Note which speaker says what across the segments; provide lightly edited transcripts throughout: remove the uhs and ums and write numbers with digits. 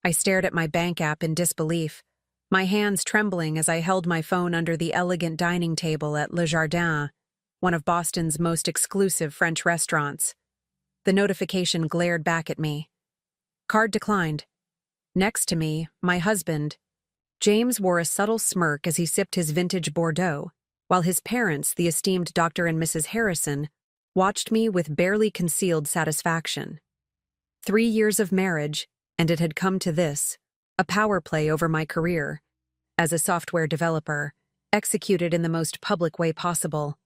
Speaker 1: I stared at my bank app in disbelief, my hands trembling as I held my phone under the elegant dining table at Le Jardin, one of Boston's most exclusive French restaurants. The notification glared back at me. Card declined. Next to me, my husband. James wore a subtle smirk as he sipped his vintage Bordeaux, while his parents, the esteemed Dr. and Mrs. Harrison, watched me with barely concealed satisfaction. 3 years of marriage, and it had come to this, a power play over my career, as a software developer, executed in the most public way possible.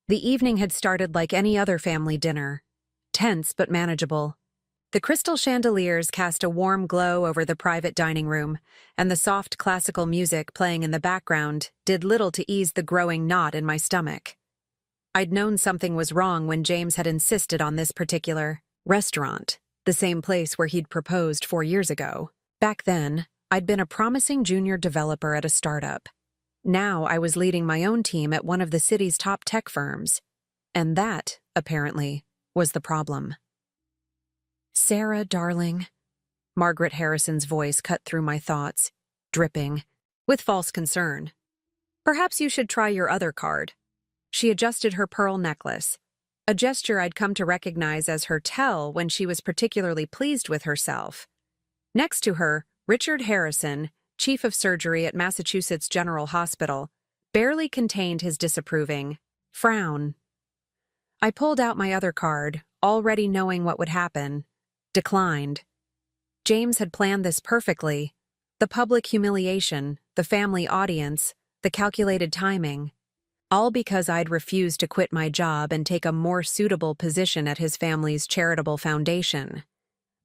Speaker 1: The evening had started like any other family dinner, tense but manageable. The crystal chandeliers cast a warm glow over the private dining room, and the soft classical music playing in the background did little to ease the growing knot in my stomach. I'd known something was wrong when James had insisted on this particular restaurant, the same place where he'd proposed 4 years ago. Back then, I'd been a promising junior developer at a startup. Now I was leading my own team at one of the city's top tech firms. And that, apparently, was the problem. "Sarah, darling," Margaret Harrison's voice cut through my thoughts, dripping, with false concern. "Perhaps you should try your other card." She adjusted her pearl necklace, a gesture I'd come to recognize as her tell when she was particularly pleased with herself. Next to her, Richard Harrison, chief of surgery at Massachusetts General Hospital, barely contained his disapproving frown. I pulled out my other card, already knowing what would happen. Declined. James had planned this perfectly. The public humiliation, the family audience, the calculated timing. All because I'd refused to quit my job and take a more suitable position at his family's charitable foundation.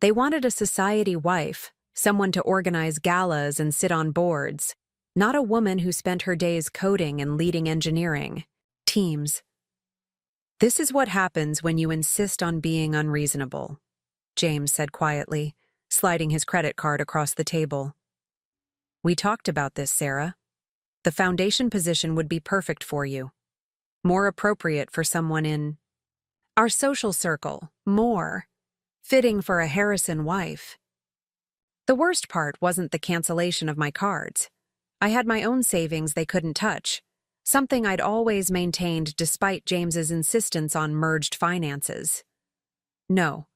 Speaker 1: They wanted a society wife, someone to organize galas and sit on boards, not a woman who spent her days coding and leading engineering teams. "This is what happens when you insist on being unreasonable," James said quietly, sliding his credit card across the table. "We talked about this, Sarah. The foundation position would be perfect for you. More appropriate for someone in our social circle, more fitting for a Harrison wife." The worst part wasn't the cancellation of my cards. I had my own savings they couldn't touch, something I'd always maintained despite James's insistence on merged finances. No.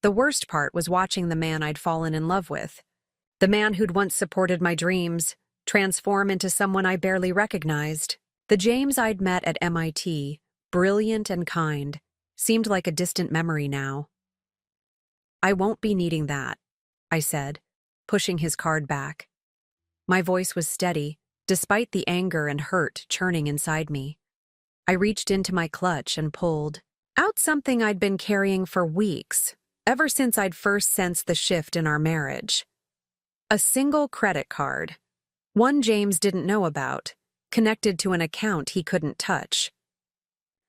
Speaker 1: The worst part was watching the man I'd fallen in love with, the man who'd once supported my dreams, transform into someone I barely recognized. The James I'd met at MIT, brilliant and kind, seemed like a distant memory now. "I won't be needing that," I said, pushing his card back. My voice was steady, despite the anger and hurt churning inside me. I reached into my clutch and pulled out something I'd been carrying for weeks, ever since I'd first sensed the shift in our marriage. A single credit card, one James didn't know about, connected to an account he couldn't touch.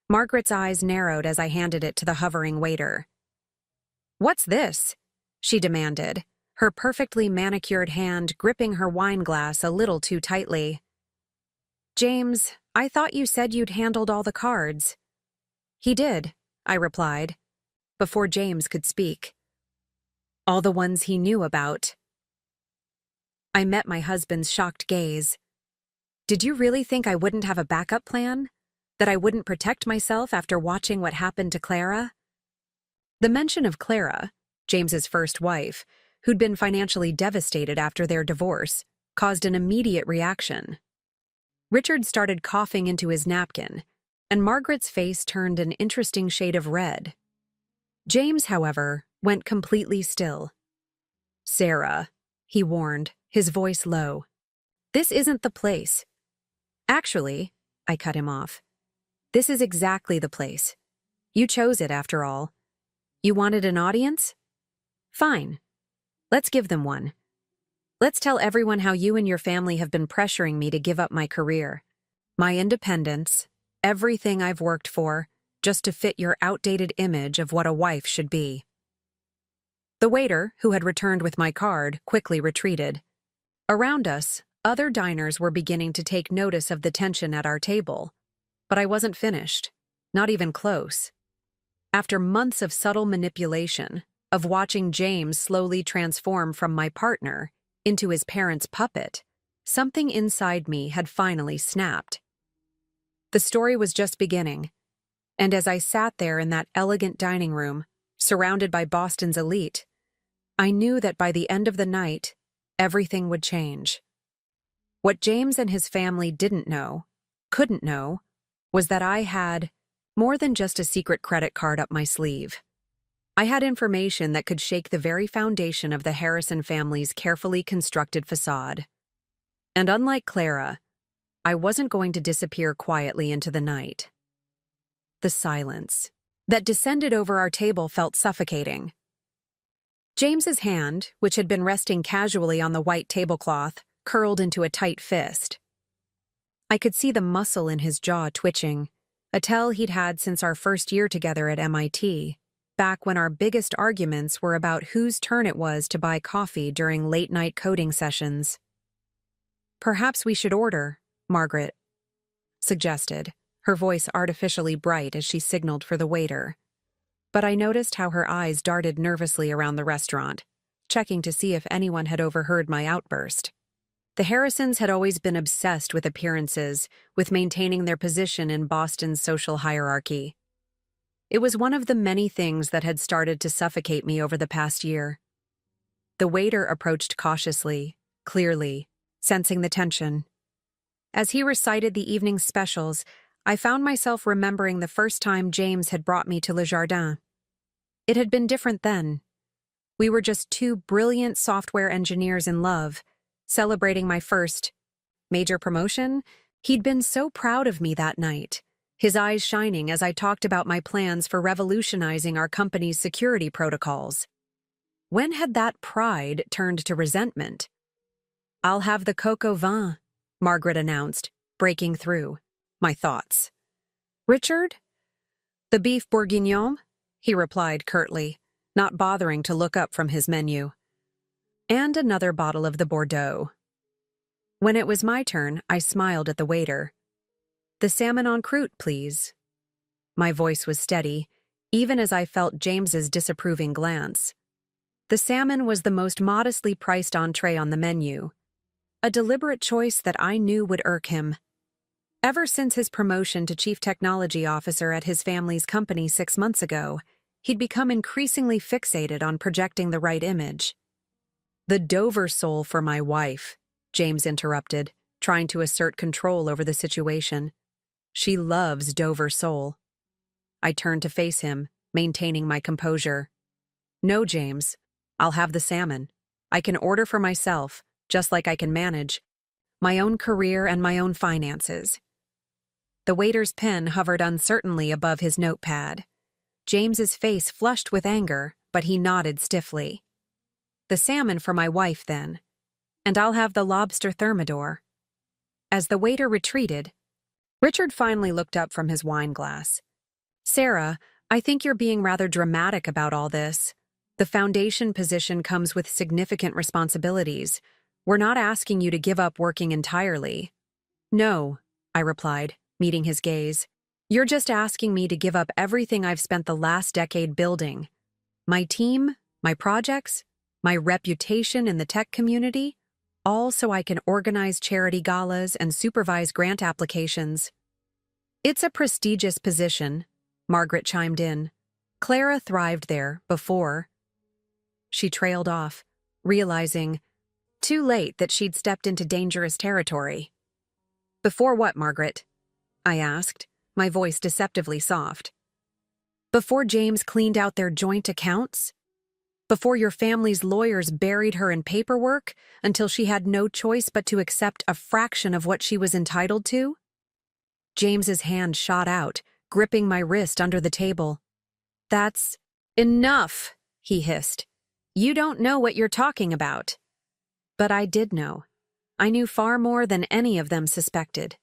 Speaker 1: Margaret's eyes narrowed as I handed it to the hovering waiter. "What's this?" she demanded, her perfectly manicured hand gripping her wine glass a little too tightly. "James, I thought you said you'd handled all the cards." "He did," I replied, before James could speak. "All the ones he knew about." I met my husband's shocked gaze. "Did you really think I wouldn't have a backup plan? That I wouldn't protect myself after watching what happened to Clara?" The mention of Clara, James's first wife, who'd been financially devastated after their divorce, caused an immediate reaction. Richard started coughing into his napkin, and Margaret's face turned an interesting shade of red. James, however, went completely still. "Sarah," he warned, his voice low, "this isn't the place." "Actually," I cut him off, "this is exactly the place. You chose it, after all. You wanted an audience? Fine. Let's give them one. Let's tell everyone how you and your family have been pressuring me to give up my career, my independence, everything I've worked for, just to fit your outdated image of what a wife should be." The waiter, who had returned with my card, quickly retreated. Around us, other diners were beginning to take notice of the tension at our table, but I wasn't finished, not even close. After months of subtle manipulation, of watching James slowly transform from my partner into his parents' puppet, something inside me had finally snapped. The story was just beginning, and as I sat there in that elegant dining room, surrounded by Boston's elite, I knew that by the end of the night, everything would change. What James and his family didn't know, couldn't know, was that I had more than just a secret credit card up my sleeve. I had information that could shake the very foundation of the Harrison family's carefully constructed facade. And unlike Clara, I wasn't going to disappear quietly into the night. The silence that descended over our table felt suffocating. James's hand, which had been resting casually on the white tablecloth, curled into a tight fist. I could see the muscle in his jaw twitching, a tell he'd had since our first year together at MIT, back when our biggest arguments were about whose turn it was to buy coffee during late-night coding sessions. "Perhaps we should order," Margaret suggested, her voice artificially bright as she signaled for the waiter. But I noticed how her eyes darted nervously around the restaurant, checking to see if anyone had overheard my outburst. The Harrisons had always been obsessed with appearances, with maintaining their position in Boston's social hierarchy. It was one of the many things that had started to suffocate me over the past year. The waiter approached cautiously, clearly, sensing the tension. As he recited the evening's specials, I found myself remembering the first time James had brought me to Le Jardin. It had been different then. We were just two brilliant software engineers in love, celebrating my first major promotion. He'd been so proud of me that night, his eyes shining as I talked about my plans for revolutionizing our company's security protocols. When had that pride turned to resentment? "I'll have the coq au vin," Margaret announced, breaking through my thoughts. "Richard?" "The beef bourguignon," he replied curtly, not bothering to look up from his menu. "And another bottle of the Bordeaux." When it was my turn, I smiled at the waiter. "The salmon en croûte, please." My voice was steady, even as I felt James's disapproving glance. The salmon was the most modestly priced entree on the menu, a deliberate choice that I knew would irk him. Ever since his promotion to Chief Technology Officer at his family's company 6 months ago, he'd become increasingly fixated on projecting the right image. "The Dover sole for my wife," James interrupted, trying to assert control over the situation. "She loves Dover sole." I turned to face him, maintaining my composure. "No, James. I'll have the salmon. I can order for myself, just like I can manage my own career and my own finances." The waiter's pen hovered uncertainly above his notepad. James's face flushed with anger, but he nodded stiffly. "The salmon for my wife, then. And I'll have the lobster thermidor." As the waiter retreated, Richard finally looked up from his wine glass. "Sarah, I think you're being rather dramatic about all this. The foundation position comes with significant responsibilities. We're not asking you to give up working entirely." "No," I replied, meeting his gaze. "You're just asking me to give up everything I've spent the last decade building. My team, my projects, my reputation in the tech community, all so I can organize charity galas and supervise grant applications." "It's a prestigious position," Margaret chimed in. "Clara thrived there before." She trailed off, realizing too late that she'd stepped into dangerous territory. "Before what, Margaret?" I asked, my voice deceptively soft. "Before James cleaned out their joint accounts? Before your family's lawyers buried her in paperwork until she had no choice but to accept a fraction of what she was entitled to?" James's hand shot out, gripping my wrist under the table. "That's enough," he hissed. "You don't know what you're talking about." But I did know. I knew far more than any of them suspected.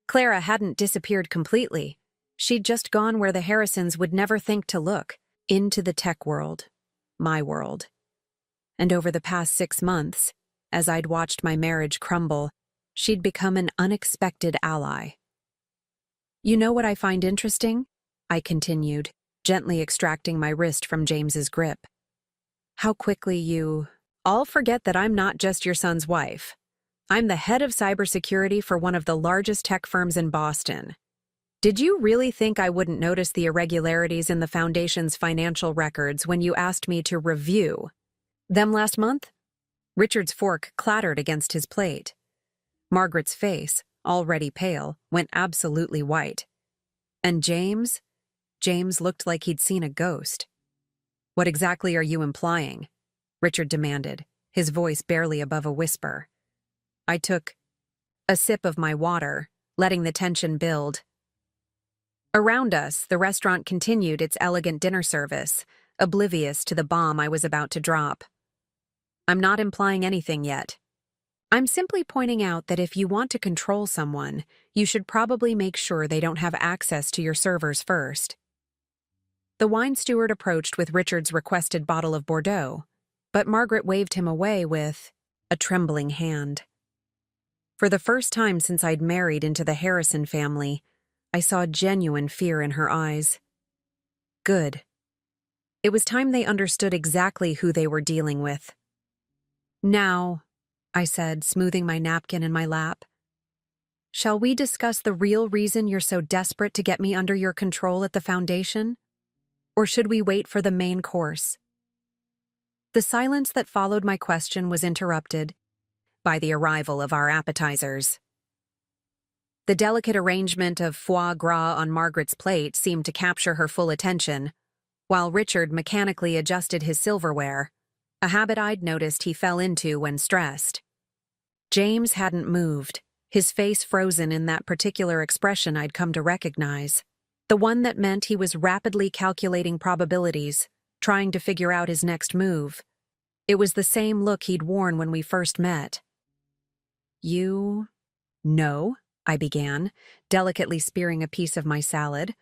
Speaker 1: Clara hadn't disappeared completely. She'd just gone where the Harrisons would never think to look, into the tech world, my world. And over the past 6 months, as I'd watched my marriage crumble, she'd become an unexpected ally. "You know what I find interesting?" I continued, gently extracting my wrist from James's grip. How quickly you all forget that I'm not just your son's wife. I'm the head of cybersecurity for one of the largest tech firms in Boston. Did you really think I wouldn't notice the irregularities in the Foundation's financial records when you asked me to review them last month? Richard's fork clattered against his plate. Margaret's face, already pale, went absolutely white. And James? James looked like he'd seen a ghost. What exactly are you implying? Richard demanded, his voice barely above a whisper. I took a sip of my water, letting the tension build. Around us, the restaurant continued its elegant dinner service, oblivious to the bomb I was about to drop. I'm not implying anything yet. I'm simply pointing out that if you want to control someone, you should probably make sure they don't have access to your servers first. The wine steward approached with Richard's requested bottle of Bordeaux, but Margaret waved him away with a trembling hand. For the first time since I'd married into the Harrison family, I saw genuine fear in her eyes. Good. It was time they understood exactly who they were dealing with. Now, I said, smoothing my napkin in my lap, shall we discuss the real reason you're so desperate to get me under your control at the Foundation? Or should we wait for the main course? The silence that followed my question was interrupted by the arrival of our appetizers. The delicate arrangement of foie gras on Margaret's plate seemed to capture her full attention, while Richard mechanically adjusted his silverware, a habit I'd noticed he fell into when stressed. James hadn't moved, his face frozen in that particular expression I'd come to recognize, the one that meant he was rapidly calculating probabilities, trying to figure out his next move. It was the same look he'd worn when we first met. You know? I began, delicately spearing a piece of my salad.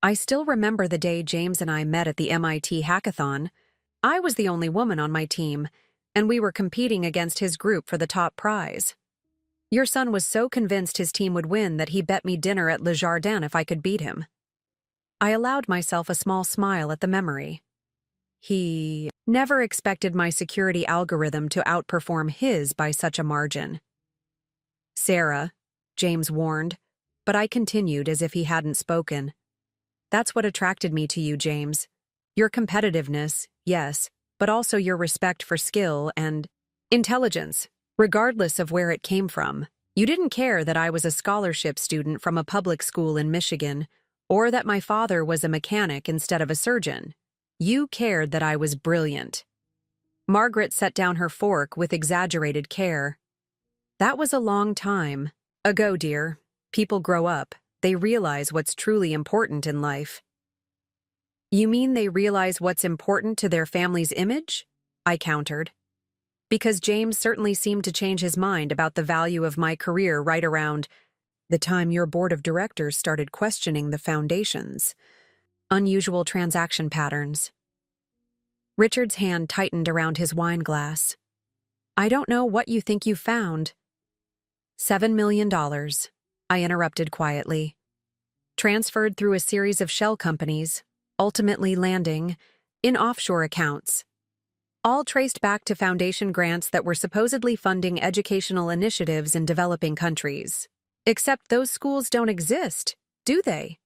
Speaker 1: I still remember the day James and I met at the MIT hackathon. I was the only woman on my team, and we were competing against his group for the top prize. Your son was so convinced his team would win that he bet me dinner at Le Jardin if I could beat him. I allowed myself a small smile at the memory. He never expected my security algorithm to outperform his by such a margin. Sarah, James warned, but I continued as if he hadn't spoken. That's what attracted me to you, James. Your competitiveness, yes, but also your respect for skill and intelligence, regardless of where it came from. You didn't care that I was a scholarship student from a public school in Michigan, or that my father was a mechanic instead of a surgeon. You cared that I was brilliant. Margaret set down her fork with exaggerated care. That was a long time ago, dear. People grow up. They realize what's truly important in life. You mean they realize what's important to their family's image? I countered. Because James certainly seemed to change his mind about the value of my career right around the time your board of directors started questioning the Foundation's unusual transaction patterns. Richard's hand tightened around his wine glass. I don't know what you think you found. $7 million, I interrupted quietly. Transferred through a series of shell companies, ultimately landing in offshore accounts. All traced back to Foundation grants that were supposedly funding educational initiatives in developing countries. Except those schools don't exist, do they?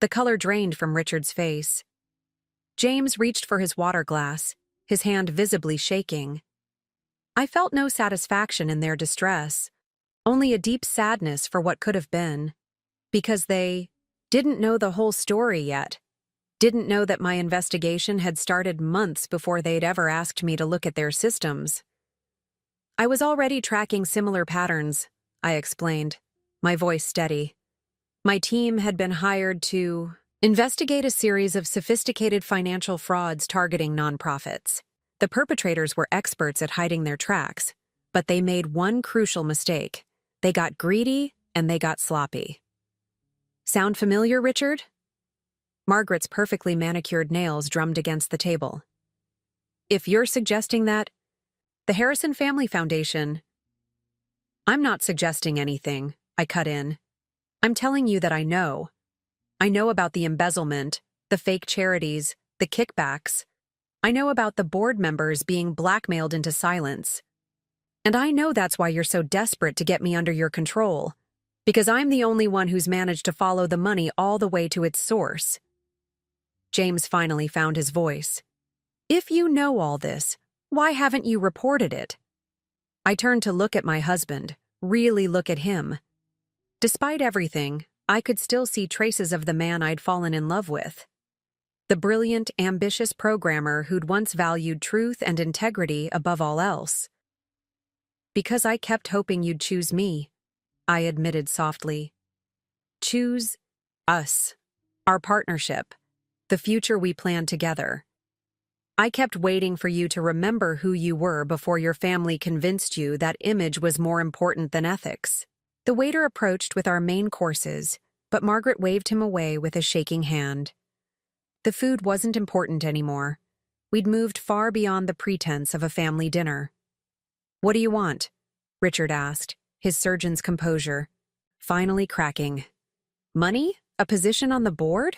Speaker 1: The color drained from Richard's face. James reached for his water glass, his hand visibly shaking. I felt no satisfaction in their distress, only a deep sadness for what could have been, because they didn't know the whole story yet, didn't know that my investigation had started months before they'd ever asked me to look at their systems. I was already tracking similar patterns, I explained, my voice steady. My team had been hired to investigate a series of sophisticated financial frauds targeting nonprofits. The perpetrators were experts at hiding their tracks, but they made one crucial mistake. They got greedy and they got sloppy. Sound familiar, Richard? Margaret's perfectly manicured nails drummed against the table. If you're suggesting that, the Harrison Family Foundation... I'm not suggesting anything, I cut in. I'm telling you that I know. I know about the embezzlement, the fake charities, the kickbacks. I know about the board members being blackmailed into silence. And I know that's why you're so desperate to get me under your control. Because I'm the only one who's managed to follow the money all the way to its source. James finally found his voice. If you know all this, why haven't you reported it? I turned to look at my husband, really look at him. Despite everything, I could still see traces of the man I'd fallen in love with. The brilliant, ambitious programmer who'd once valued truth and integrity above all else. Because I kept hoping you'd choose me, I admitted softly. Choose us, our partnership, the future we planned together. I kept waiting for you to remember who you were before your family convinced you that image was more important than ethics. The waiter approached with our main courses, but Margaret waved him away with a shaking hand. The food wasn't important anymore. We'd moved far beyond the pretense of a family dinner. What do you want? Richard asked, his surgeon's composure finally cracking. Money? A position on the board?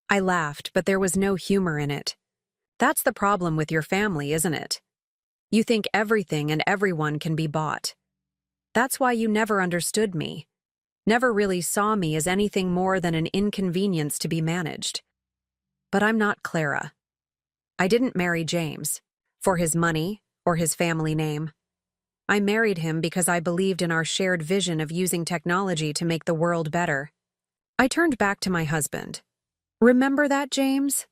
Speaker 1: I laughed, but there was no humor in it. That's the problem with your family, isn't it? You think everything and everyone can be bought. That's why you never understood me. Never really saw me as anything more than an inconvenience to be managed. But I'm not Clara. I didn't marry James for his money or his family name. I married him because I believed in our shared vision of using technology to make the world better. I turned back to my husband. Remember that, James?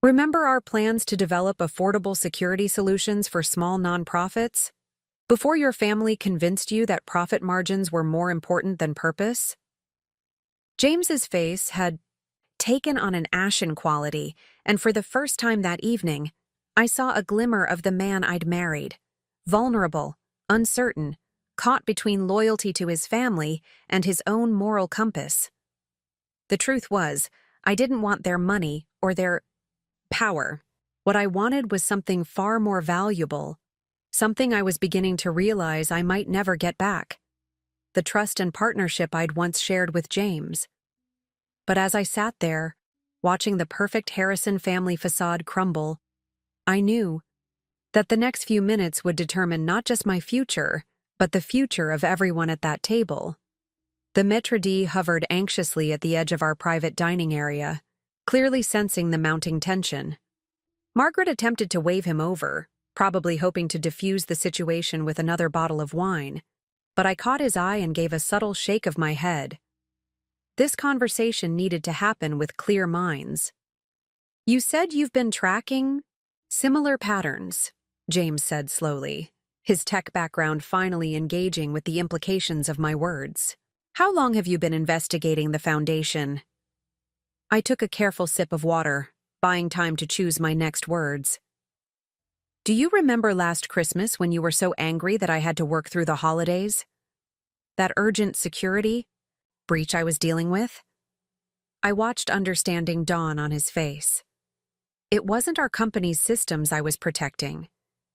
Speaker 1: Remember our plans to develop affordable security solutions for small nonprofits? Before your family convinced you that profit margins were more important than purpose? James's face had taken on an ashen quality, and for the first time that evening, I saw a glimmer of the man I'd married. Vulnerable, uncertain, caught between loyalty to his family and his own moral compass. The truth was, I didn't want their money or their power. What I wanted was something far more valuable, something I was beginning to realize I might never get back. The trust and partnership I'd once shared with James. But as I sat there, watching the perfect Harrison family facade crumble, I knew that the next few minutes would determine not just my future, but the future of everyone at that table. The maître d' hovered anxiously at the edge of our private dining area, clearly sensing the mounting tension. Margaret attempted to wave him over, probably hoping to diffuse the situation with another bottle of wine, but I caught his eye and gave a subtle shake of my head. This conversation needed to happen with clear minds. You said you've been tracking similar patterns, James said slowly, his tech background finally engaging with the implications of my words. How long have you been investigating the Foundation? I took a careful sip of water, buying time to choose my next words. Do you remember last Christmas when you were so angry that I had to work through the holidays? That urgent security breach I was dealing with? I watched understanding dawn on his face. It wasn't our company's systems I was protecting.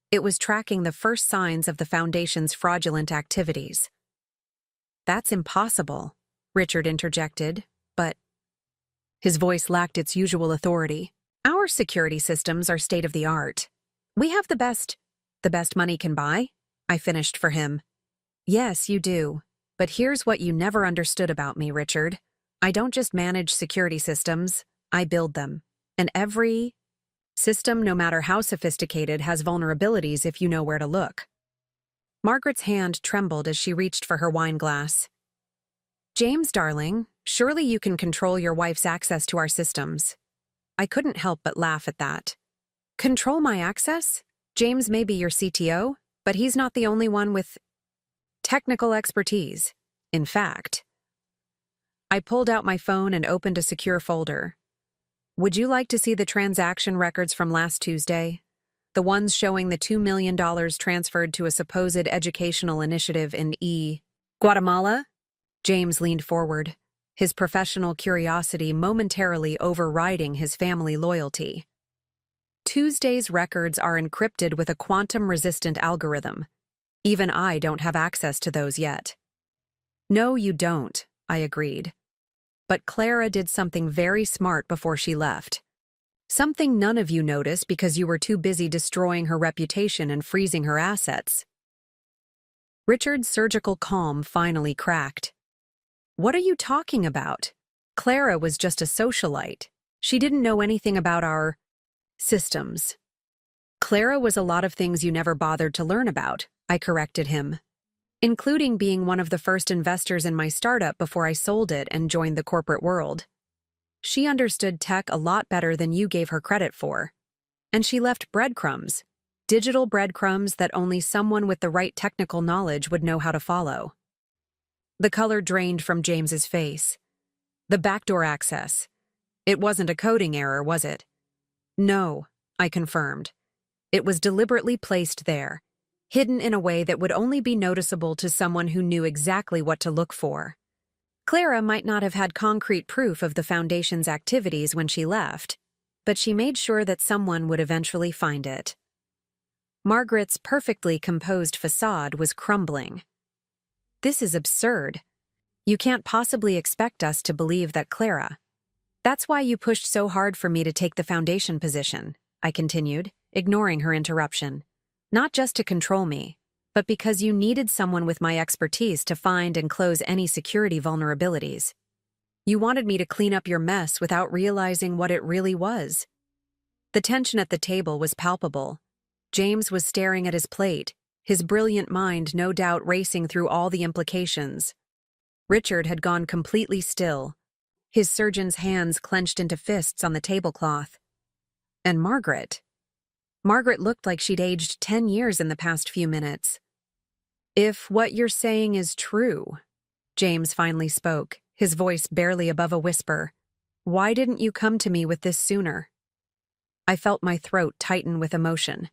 Speaker 1: It was tracking the first signs of the Foundation's fraudulent activities. That's impossible, Richard interjected, but his voice lacked its usual authority. Our security systems are state-of-the-art. We have the best money can buy, I finished for him. Yes, you do. But here's what you never understood about me, Richard. I don't just manage security systems, I build them. And every system, no matter how sophisticated, has vulnerabilities if you know where to look. Margaret's hand trembled as she reached for her wine glass. James, darling, surely you can control your wife's access to our systems. I couldn't help but laugh at that. Control my access? James may be your CTO, but he's not the only one with technical expertise. In fact, I pulled out my phone and opened a secure folder. Would you like to see the transaction records from last Tuesday? The ones showing the $2 million transferred to a supposed educational initiative in Guatemala? James leaned forward, his professional curiosity momentarily overriding his family loyalty. Tuesday's records are encrypted with a quantum-resistant algorithm. Even I don't have access to those yet. No, you don't, I agreed. But Clara did something very smart before she left. Something none of you noticed because you were too busy destroying her reputation and freezing her assets. Richard's surgical calm finally cracked. What are you talking about? Clara was just a socialite. She didn't know anything about our systems. Clara was a lot of things you never bothered to learn about, I corrected him, including being one of the first investors in my startup before I sold it and joined the corporate world. She understood tech a lot better than you gave her credit for. And she left breadcrumbs, digital breadcrumbs that only someone with the right technical knowledge would know how to follow. The color drained from James's face. The backdoor access. It wasn't a coding error, was it? No, I confirmed. It was deliberately placed there, hidden in a way that would only be noticeable to someone who knew exactly what to look for. Clara might not have had concrete proof of the Foundation's activities when she left, but she made sure that someone would eventually find it. Margaret's perfectly composed facade was crumbling. This is absurd. You can't possibly expect us to believe that Clara. That's why you pushed so hard for me to take the Foundation position, I continued, ignoring her interruption. Not just to control me, but because you needed someone with my expertise to find and close any security vulnerabilities. You wanted me to clean up your mess without realizing what it really was. The tension at the table was palpable. James was staring at his plate, his brilliant mind no doubt racing through all the implications. Richard had gone completely still, his surgeon's hands clenched into fists on the tablecloth. And Margaret looked like she'd aged 10 years in the past few minutes. If what you're saying is true, James finally spoke, his voice barely above a whisper, why didn't you come to me with this sooner? I felt my throat tighten with emotion.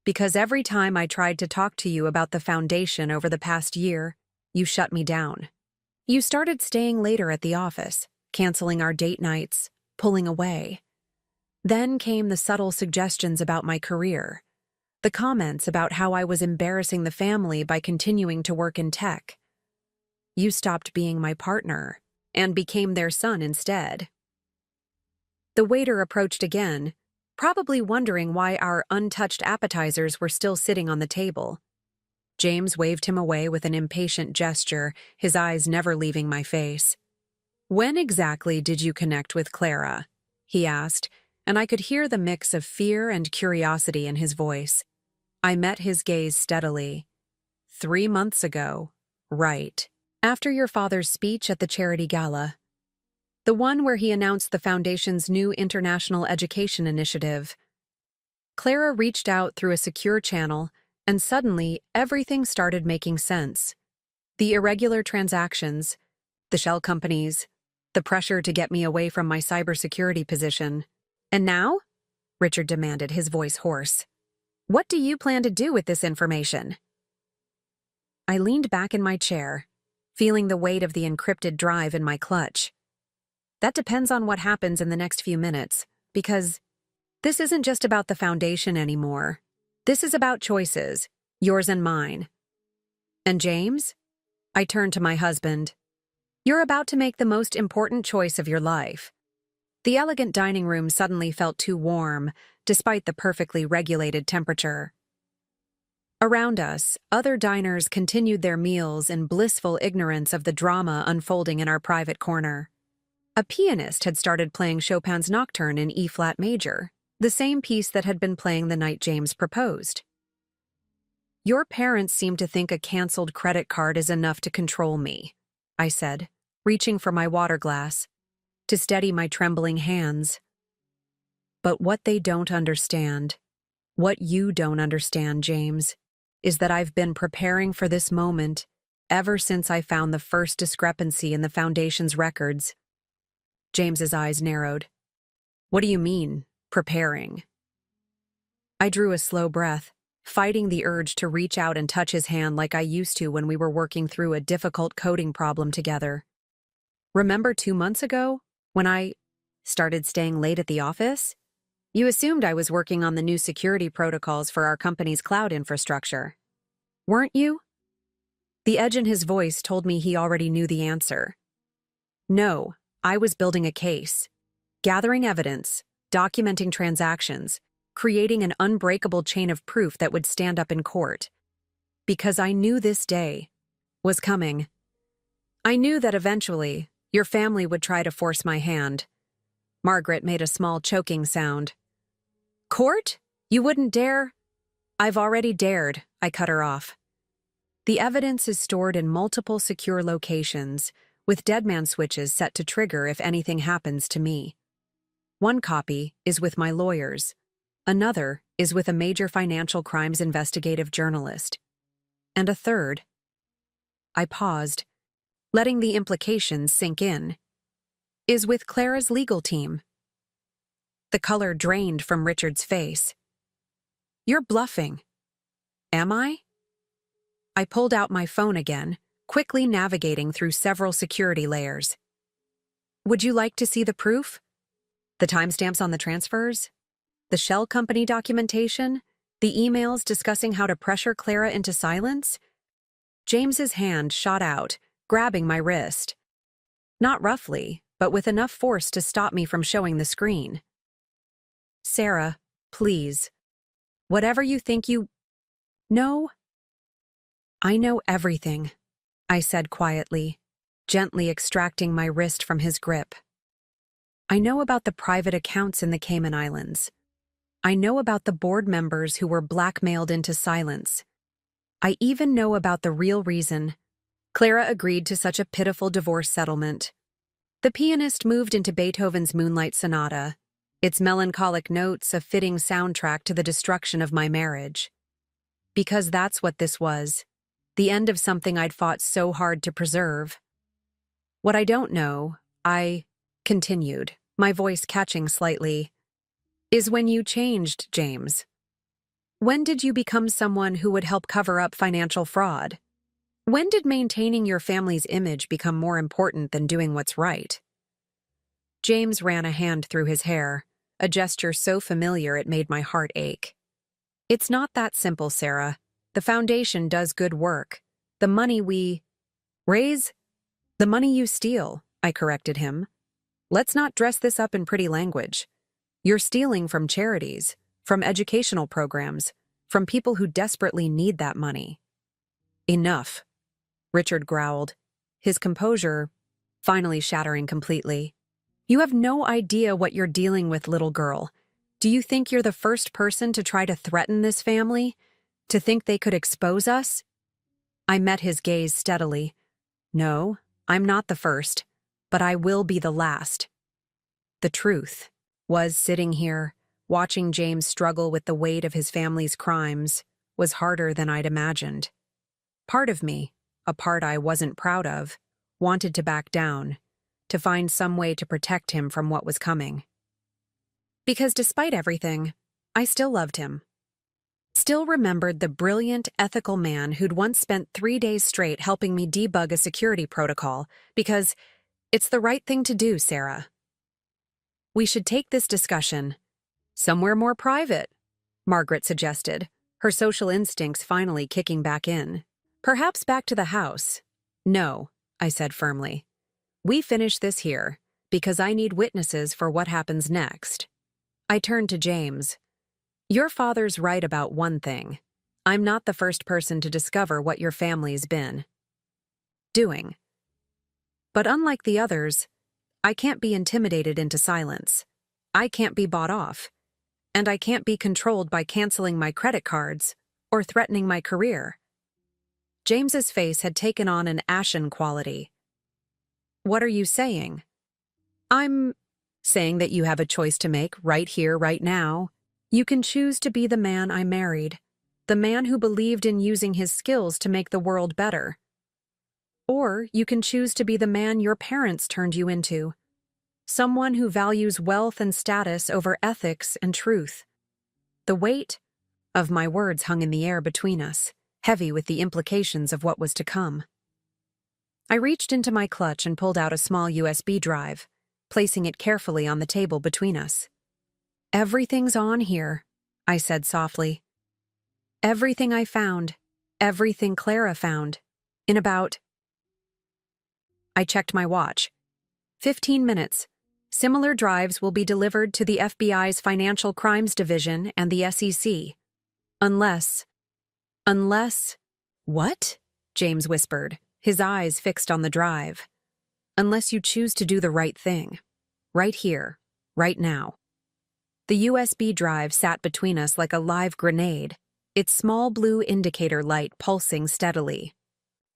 Speaker 1: Because every time I tried to talk to you about the Foundation over the past year, you shut me down. You started staying later at the office, canceling our date nights, pulling away. Then came the subtle suggestions about my career, the comments about how I was embarrassing the family by continuing to work in tech. You stopped being my partner and became their son instead. The waiter approached again, probably wondering why our untouched appetizers were still sitting on the table. James waved him away with an impatient gesture, his eyes never leaving my face. When exactly did you connect with Clara? He asked, and I could hear the mix of fear and curiosity in his voice. I met his gaze steadily. 3 months ago, right, after your father's speech at the charity gala. The one where he announced the Foundation's new international education initiative. Clara reached out through a secure channel, and suddenly everything started making sense. The irregular transactions, the shell companies, the pressure to get me away from my cybersecurity position. And now? Richard demanded, his voice hoarse. What do you plan to do with this information? I leaned back in my chair, feeling the weight of the encrypted drive in my clutch. That depends on what happens in the next few minutes, because this isn't just about the Foundation anymore. This is about choices, yours and mine. And James? I turned to my husband. You're about to make the most important choice of your life. The elegant dining room suddenly felt too warm, despite the perfectly regulated temperature. Around us, other diners continued their meals in blissful ignorance of the drama unfolding in our private corner. A pianist had started playing Chopin's Nocturne in E-flat major, the same piece that had been playing the night James proposed. Your parents seem to think a canceled credit card is enough to control me, I said, reaching for my water glass, to steady my trembling hands. But what they don't understand, what you don't understand, James, is that I've been preparing for this moment ever since I found the first discrepancy in the Foundation's records. James's eyes narrowed. What do you mean, preparing? I drew a slow breath, fighting the urge to reach out and touch his hand like I used to when we were working through a difficult coding problem together. Remember 2 months ago, when I started staying late at the office? You assumed I was working on the new security protocols for our company's cloud infrastructure. Weren't you? The edge in his voice told me he already knew the answer. No, I was building a case, gathering evidence, documenting transactions, creating an unbreakable chain of proof that would stand up in court. Because I knew this day was coming. I knew that eventually your family would try to force my hand. Margaret made a small choking sound. Court? You wouldn't dare? I've already dared, I cut her off. The evidence is stored in multiple secure locations, with deadman switches set to trigger if anything happens to me. One copy is with my lawyers. Another is with a major financial crimes investigative journalist. And a third. I paused, letting the implications sink in. Is with Clara's legal team. The color drained from Richard's face. You're bluffing. Am I? I pulled out my phone again, quickly navigating through several security layers. Would you like to see the proof? The timestamps on the transfers? The shell company documentation? The emails discussing how to pressure Clara into silence? James's hand shot out, grabbing my wrist. Not roughly, but with enough force to stop me from showing the screen. Sarah, please. Whatever you think you... No? I know everything, I said quietly, gently extracting my wrist from his grip. I know about the private accounts in the Cayman Islands. I know about the board members who were blackmailed into silence. I even know about the real reason Clara agreed to such a pitiful divorce settlement. The pianist moved into Beethoven's Moonlight Sonata, its melancholic notes a fitting soundtrack to the destruction of my marriage. Because that's what this was, the end of something I'd fought so hard to preserve. What I don't know, I continued, my voice catching slightly, is when you changed, James. When did you become someone who would help cover up financial fraud? When did maintaining your family's image become more important than doing what's right? James ran a hand through his hair, a gesture so familiar it made my heart ache. It's not that simple, Sarah. The foundation does good work. The money we raise? The money you steal, I corrected him. Let's not dress this up in pretty language. You're stealing from charities, from educational programs, from people who desperately need that money. Enough, Richard growled, his composure finally shattering completely. You have no idea what you're dealing with, little girl. Do you think you're the first person to try to threaten this family? To think they could expose us? I met his gaze steadily. No, I'm not the first, but I will be the last. The truth was sitting here, watching James struggle with the weight of his family's crimes, was harder than I'd imagined. Part of me, a part I wasn't proud of, wanted to back down, to find some way to protect him from what was coming. Because despite everything, I still loved him. Still remembered the brilliant, ethical man who'd once spent 3 days straight helping me debug a security protocol, because it's the right thing to do, Sarah. We should take this discussion somewhere more private, Margaret suggested, her social instincts finally kicking back in. Perhaps back to the house. No, I said firmly. We finish this here, because I need witnesses for what happens next. I turned to James. Your father's right about one thing. I'm not the first person to discover what your family's been doing. But unlike the others, I can't be intimidated into silence. I can't be bought off. And I can't be controlled by canceling my credit cards or threatening my career. James's face had taken on an ashen quality. What are you saying? I'm saying that you have a choice to make right here, right now. You can choose to be the man I married, the man who believed in using his skills to make the world better. Or you can choose to be the man your parents turned you into, someone who values wealth and status over ethics and truth. The weight of my words hung in the air between us, heavy with the implications of what was to come. I reached into my clutch and pulled out a small USB drive, placing it carefully on the table between us. Everything's on here, I said softly. Everything I found, everything Clara found, in about... I checked my watch. 15 minutes. Similar drives will be delivered to the FBI's Financial Crimes Division and the SEC. Unless... What? James whispered, his eyes fixed on the drive. Unless you choose to do the right thing. Right here. Right now. The USB drive sat between us like a live grenade, its small blue indicator light pulsing steadily.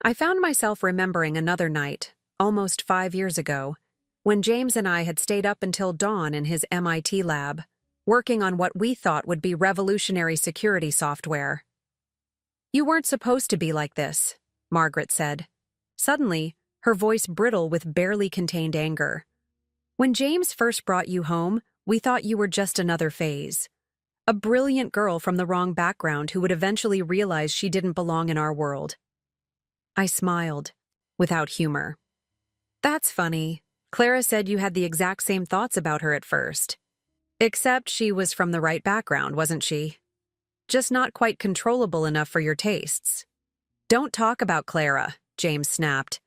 Speaker 1: I found myself remembering another night, almost 5 years ago, when James and I had stayed up until dawn in his MIT lab, working on what we thought would be revolutionary security software. You weren't supposed to be like this, Margaret said. Suddenly, her voice brittle with barely contained anger. When James first brought you home, we thought you were just another phase. A brilliant girl from the wrong background who would eventually realize she didn't belong in our world. I smiled, without humor. That's funny. Clara said you had the exact same thoughts about her at first. Except she was from the right background, wasn't she? Just not quite controllable enough for your tastes. Don't talk about Clara, James snapped,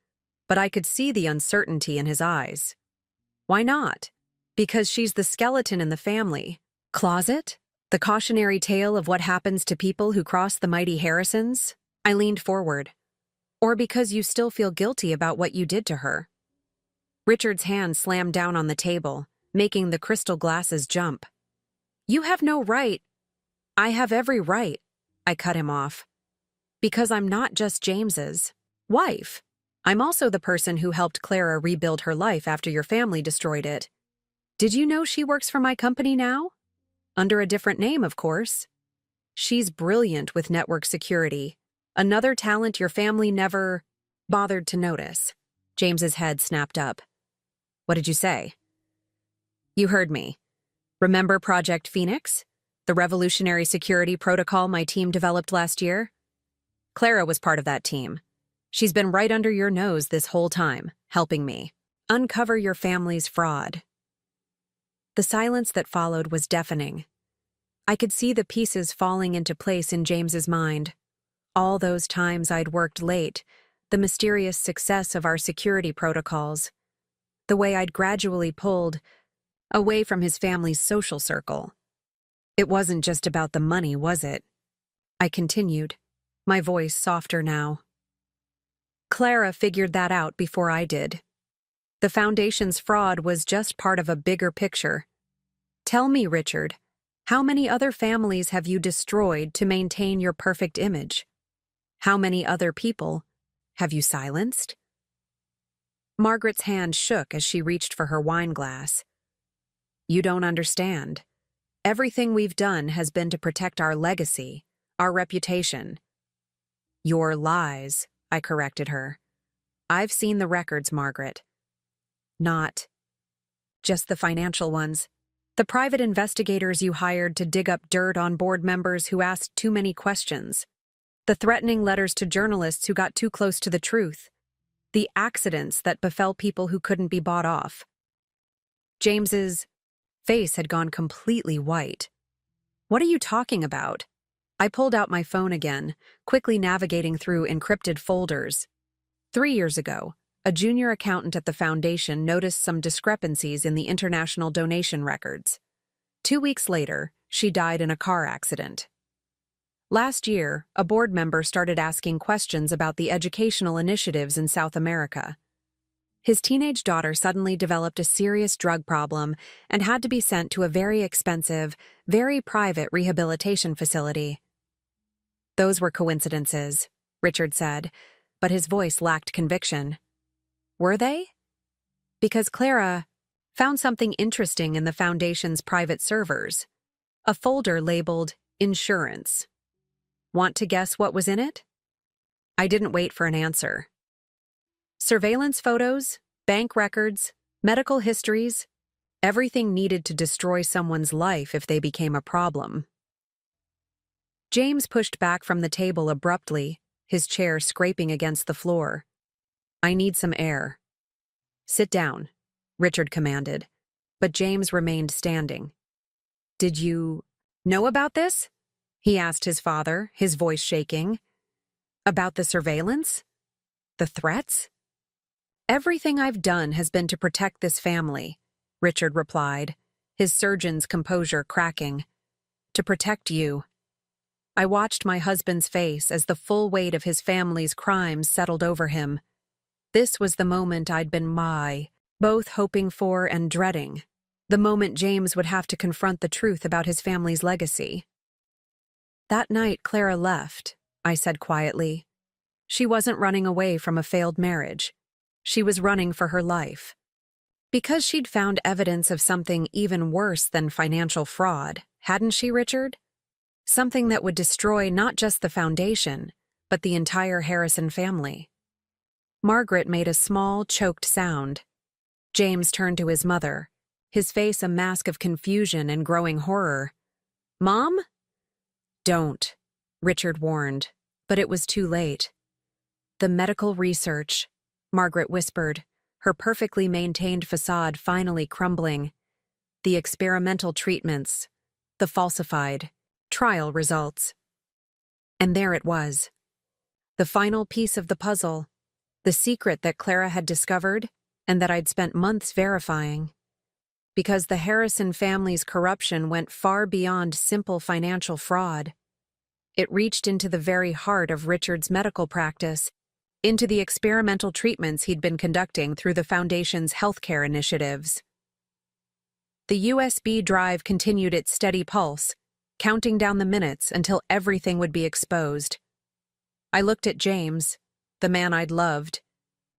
Speaker 1: but I could see the uncertainty in his eyes. Why not? Because she's the skeleton in the family. Closet? The cautionary tale of what happens to people who cross the mighty Harrisons? I leaned forward. Or because you still feel guilty about what you did to her? Richard's hand slammed down on the table, making the crystal glasses jump. You have no right. I have every right, I cut him off. Because I'm not just James's wife. I'm also the person who helped Clara rebuild her life after your family destroyed it. Did you know she works for my company now? Under a different name, of course. She's brilliant with network security. Another talent your family never bothered to notice. James's head snapped up. What did you say? You heard me. Remember Project Phoenix? The revolutionary security protocol my team developed last year? Clara was part of that team. She's been right under your nose this whole time, helping me uncover your family's fraud. The silence that followed was deafening. I could see the pieces falling into place in James's mind. All those times I'd worked late, the mysterious success of our security protocols, the way I'd gradually pulled away from his family's social circle. It wasn't just about the money, was it? I continued, my voice softer now. Clara figured that out before I did. The Foundation's fraud was just part of a bigger picture. Tell me, Richard, how many other families have you destroyed to maintain your perfect image? How many other people have you silenced? Margaret's hand shook as she reached for her wine glass. You don't understand. Everything we've done has been to protect our legacy, our reputation. Your lies, I corrected her. I've seen the records, Margaret. Not just the financial ones. The private investigators you hired to dig up dirt on board members who asked too many questions. The threatening letters to journalists who got too close to the truth. The accidents that befell people who couldn't be bought off. James's face had gone completely white. What are you talking about? I pulled out my phone again, quickly navigating through encrypted folders. 3 years ago, a junior accountant at the Foundation noticed some discrepancies in the international donation records. 2 weeks later, she died in a car accident. Last year, a board member started asking questions about the educational initiatives in South America. His teenage daughter suddenly developed a serious drug problem and had to be sent to a very expensive, very private rehabilitation facility. Those were coincidences, Richard said, but his voice lacked conviction. Were they? Because Clara found something interesting in the Foundation's private servers. A folder labeled Insurance. Want to guess what was in it? I didn't wait for an answer. Surveillance photos, bank records, medical histories, everything needed to destroy someone's life if they became a problem. James pushed back from the table abruptly, his chair scraping against the floor. I need some air. Sit down, Richard commanded, but James remained standing. Did you know about this? He asked his father, his voice shaking. About the surveillance? The threats? Everything I've done has been to protect this family. Richard replied, his surgeon's composure cracking. To protect you. I watched my husband's face as the full weight of his family's crimes settled over him. This was the moment I'd been both hoping for and dreading. The moment James would have to confront the truth about his family's legacy. That night Clara left, I said quietly. She wasn't running away from a failed marriage. She was running for her life. Because she'd found evidence of something even worse than financial fraud, hadn't she, Richard? Something that would destroy not just the foundation, but the entire Harrison family. Margaret made a small, choked sound. James turned to his mother, his face a mask of confusion and growing horror. Mom? Don't, Richard warned, but it was too late. The medical research, Margaret whispered, her perfectly maintained facade finally crumbling. The experimental treatments, the falsified trial results. And there it was. The final piece of the puzzle, the secret that Clara had discovered and that I'd spent months verifying. Because the Harrison family's corruption went far beyond simple financial fraud. It reached into the very heart of Richard's medical practice, into the experimental treatments he'd been conducting through the Foundation's healthcare initiatives. The USB drive continued its steady pulse, counting down the minutes until everything would be exposed. I looked at James, the man I'd loved,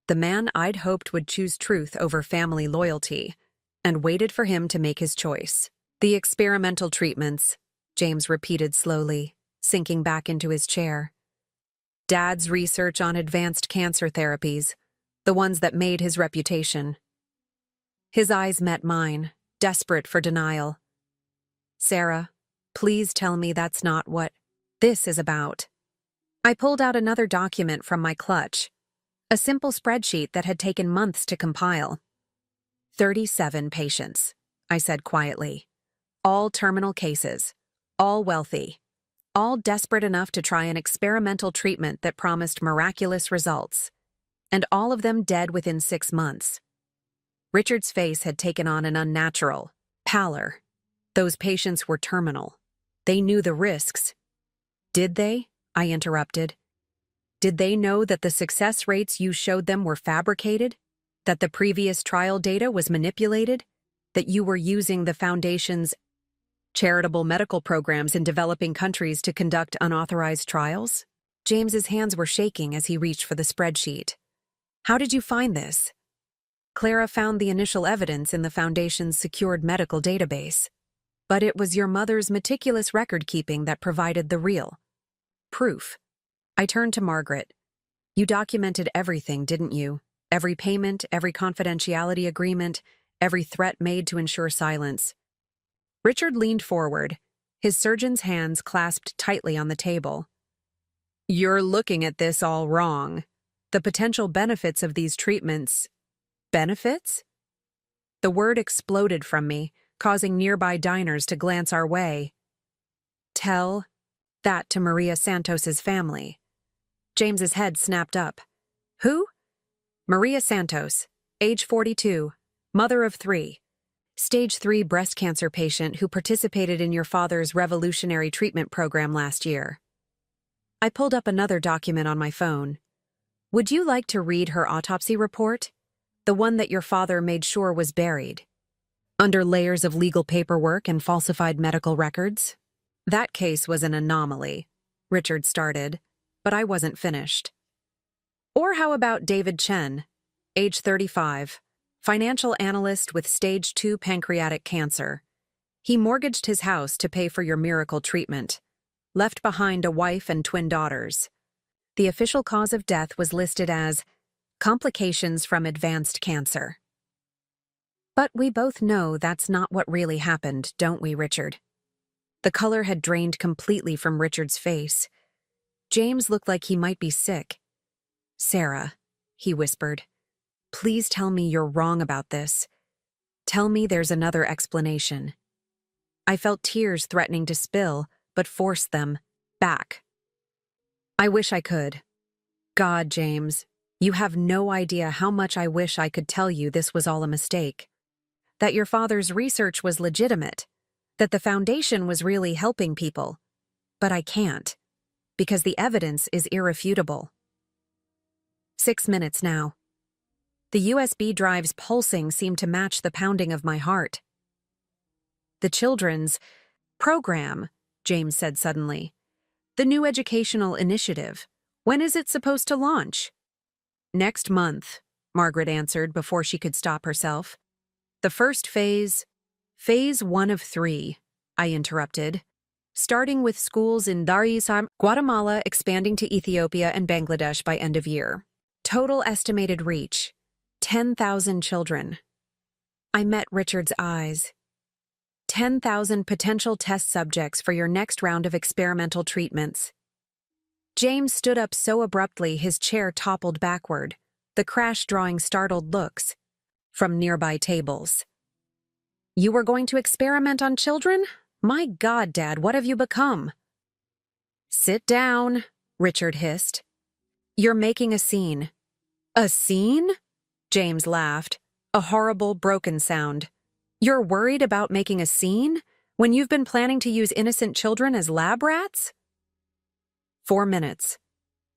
Speaker 1: the man I'd hoped would choose truth over family loyalty, and waited for him to make his choice. The experimental treatments, James repeated slowly, sinking back into his chair. Dad's research on advanced cancer therapies, the ones that made his reputation. His eyes met mine, desperate for denial. Sarah, please tell me that's not what this is about. I pulled out another document from my clutch, a simple spreadsheet that had taken months to compile. 37 patients, I said quietly. All terminal cases, all wealthy. All desperate enough to try an experimental treatment that promised miraculous results, and all of them dead within 6 months. Richard's face had taken on an unnatural pallor. Those patients were terminal. They knew the risks. Did they? I interrupted. Did they know that the success rates you showed them were fabricated? That the previous trial data was manipulated? That you were using the Foundation's charitable medical programs in developing countries to conduct unauthorized trials? James's hands were shaking as he reached for the spreadsheet. How did you find this? Clara found the initial evidence in the Foundation's secured medical database. But it was your mother's meticulous record-keeping that provided the real proof. I turned to Margaret. You documented everything, didn't you? Every payment, every confidentiality agreement, every threat made to ensure silence. Richard leaned forward, his surgeon's hands clasped tightly on the table. You're looking at this all wrong. The potential benefits of these treatments. Benefits? The word exploded from me, causing nearby diners to glance our way. Tell that to Maria Santos's family. James's head snapped up. Who? Maria Santos, age 42, mother of 3. Stage 3 breast cancer patient who participated in your father's revolutionary treatment program last year. I pulled up another document on my phone. Would you like to read her autopsy report? The one that your father made sure was buried. Under layers of legal paperwork and falsified medical records? That case was an anomaly, Richard started, but I wasn't finished. Or how about David Chen, age 35, financial analyst with stage 2 pancreatic cancer. He mortgaged his house to pay for your miracle treatment, left behind a wife and twin daughters. The official cause of death was listed as complications from advanced cancer. But we both know that's not what really happened, don't we, Richard? The color had drained completely from Richard's face. James looked like he might be sick. Sarah, he whispered, please tell me you're wrong about this. Tell me there's another explanation. I felt tears threatening to spill, but forced them back. I wish I could. God, James, you have no idea how much I wish I could tell you this was all a mistake. that your father's research was legitimate, that the foundation was really helping people. But I can't, because the evidence is irrefutable. 6 minutes now. The USB drive's pulsing seemed to match the pounding of my heart. The children's program, James said suddenly. The new educational initiative. When is it supposed to launch? Next month, Margaret answered before she could stop herself. The first phase 1 of 3, I interrupted. Starting with schools in Dar es Salaam, Guatemala, expanding to Ethiopia and Bangladesh by end of year. Total estimated reach, 10,000 children. I met Richard's eyes. 10,000 potential test subjects for your next round of experimental treatments. James stood up so abruptly his chair toppled backward, the crash drawing startled looks from nearby tables. You were going to experiment on children? My God, Dad, what have you become? Sit down, Richard hissed. You're making a scene. A scene? James laughed, a horrible, broken sound. You're worried about making a scene when you've been planning to use innocent children as lab rats? 4 minutes.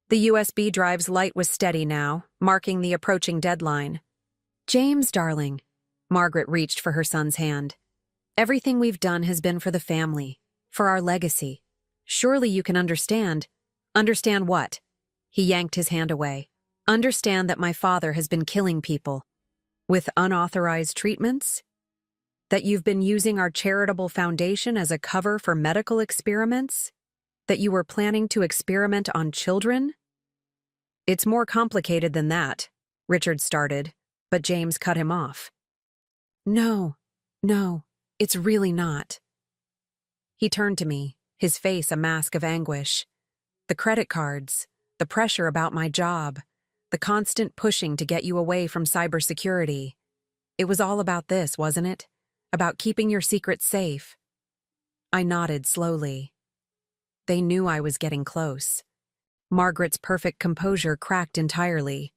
Speaker 1: The USB drive's light was steady now, marking the approaching deadline. James, darling. Margaret reached for her son's hand. Everything we've done has been for the family, for our legacy. Surely you can understand. Understand what? He yanked his hand away. Understand that my father has been killing people. With unauthorized treatments? That you've been using our charitable foundation as a cover for medical experiments? That you were planning to experiment on children? It's more complicated than that, Richard started, but James cut him off. No, it's really not. He turned to me, his face a mask of anguish. The credit cards, the pressure about my job, the constant pushing to get you away from cybersecurity. It was all about this, wasn't it? About keeping your secrets safe. I nodded slowly. They knew I was getting close. Margaret's perfect composure cracked entirely.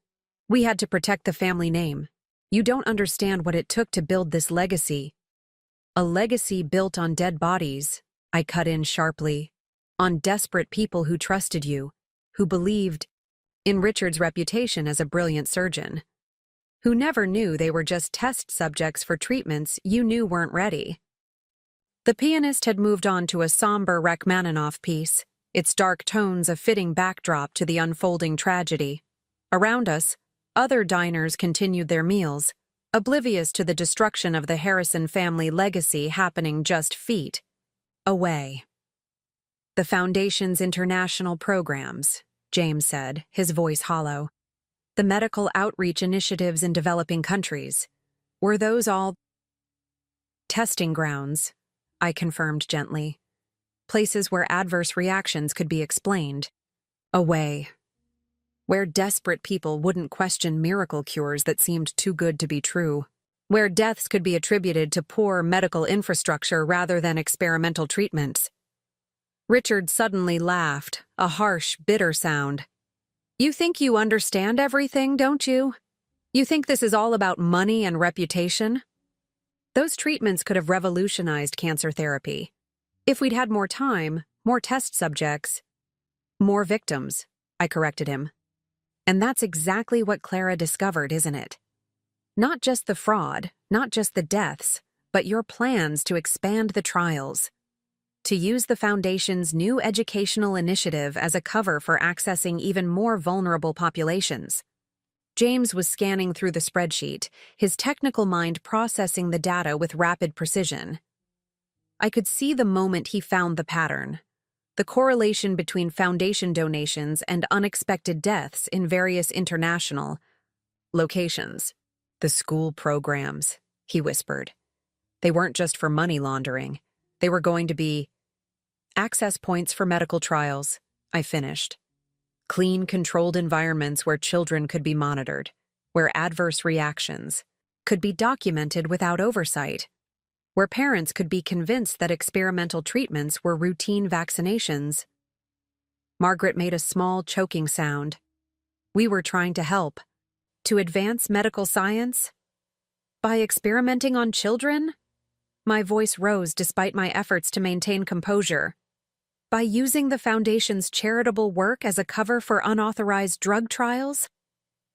Speaker 1: We had to protect the family name. You don't understand what it took to build this legacy. A legacy built on dead bodies, I cut in sharply. On desperate people who trusted you, who believed in Richard's reputation as a brilliant surgeon, who never knew they were just test subjects for treatments you knew weren't ready. The pianist had moved on to a somber Rachmaninoff piece, its dark tones a fitting backdrop to the unfolding tragedy. Around us, other diners continued their meals, oblivious to the destruction of the Harrison family legacy happening just feet away. The Foundation's international programs, James said, his voice hollow. The medical outreach initiatives in developing countries. Were those all testing grounds? I confirmed gently. Places where adverse reactions could be explained. Away. Where desperate people wouldn't question miracle cures that seemed too good to be true. Where deaths could be attributed to poor medical infrastructure rather than experimental treatments. Richard suddenly laughed, a harsh, bitter sound. You think you understand everything, don't you? You think this is all about money and reputation? Those treatments could have revolutionized cancer therapy. If we'd had more time, more test subjects, more victims, I corrected him. And that's exactly what Clara discovered, isn't it? Not just the fraud, not just the deaths, but your plans to expand the trials. To use the Foundation's new educational initiative as a cover for accessing even more vulnerable populations. James was scanning through the spreadsheet, his technical mind processing the data with rapid precision. I could see the moment he found the pattern. The correlation between Foundation donations and unexpected deaths in various international locations. The school programs, he whispered. They weren't just for money laundering. They were going to be access points for medical trials, I finished. Clean, controlled environments where children could be monitored, where adverse reactions could be documented without oversight, where parents could be convinced that experimental treatments were routine vaccinations. Margaret made a small, choking sound. We were trying to help. To advance medical science? By experimenting on children? My voice rose despite my efforts to maintain composure. By using the Foundation's charitable work as a cover for unauthorized drug trials?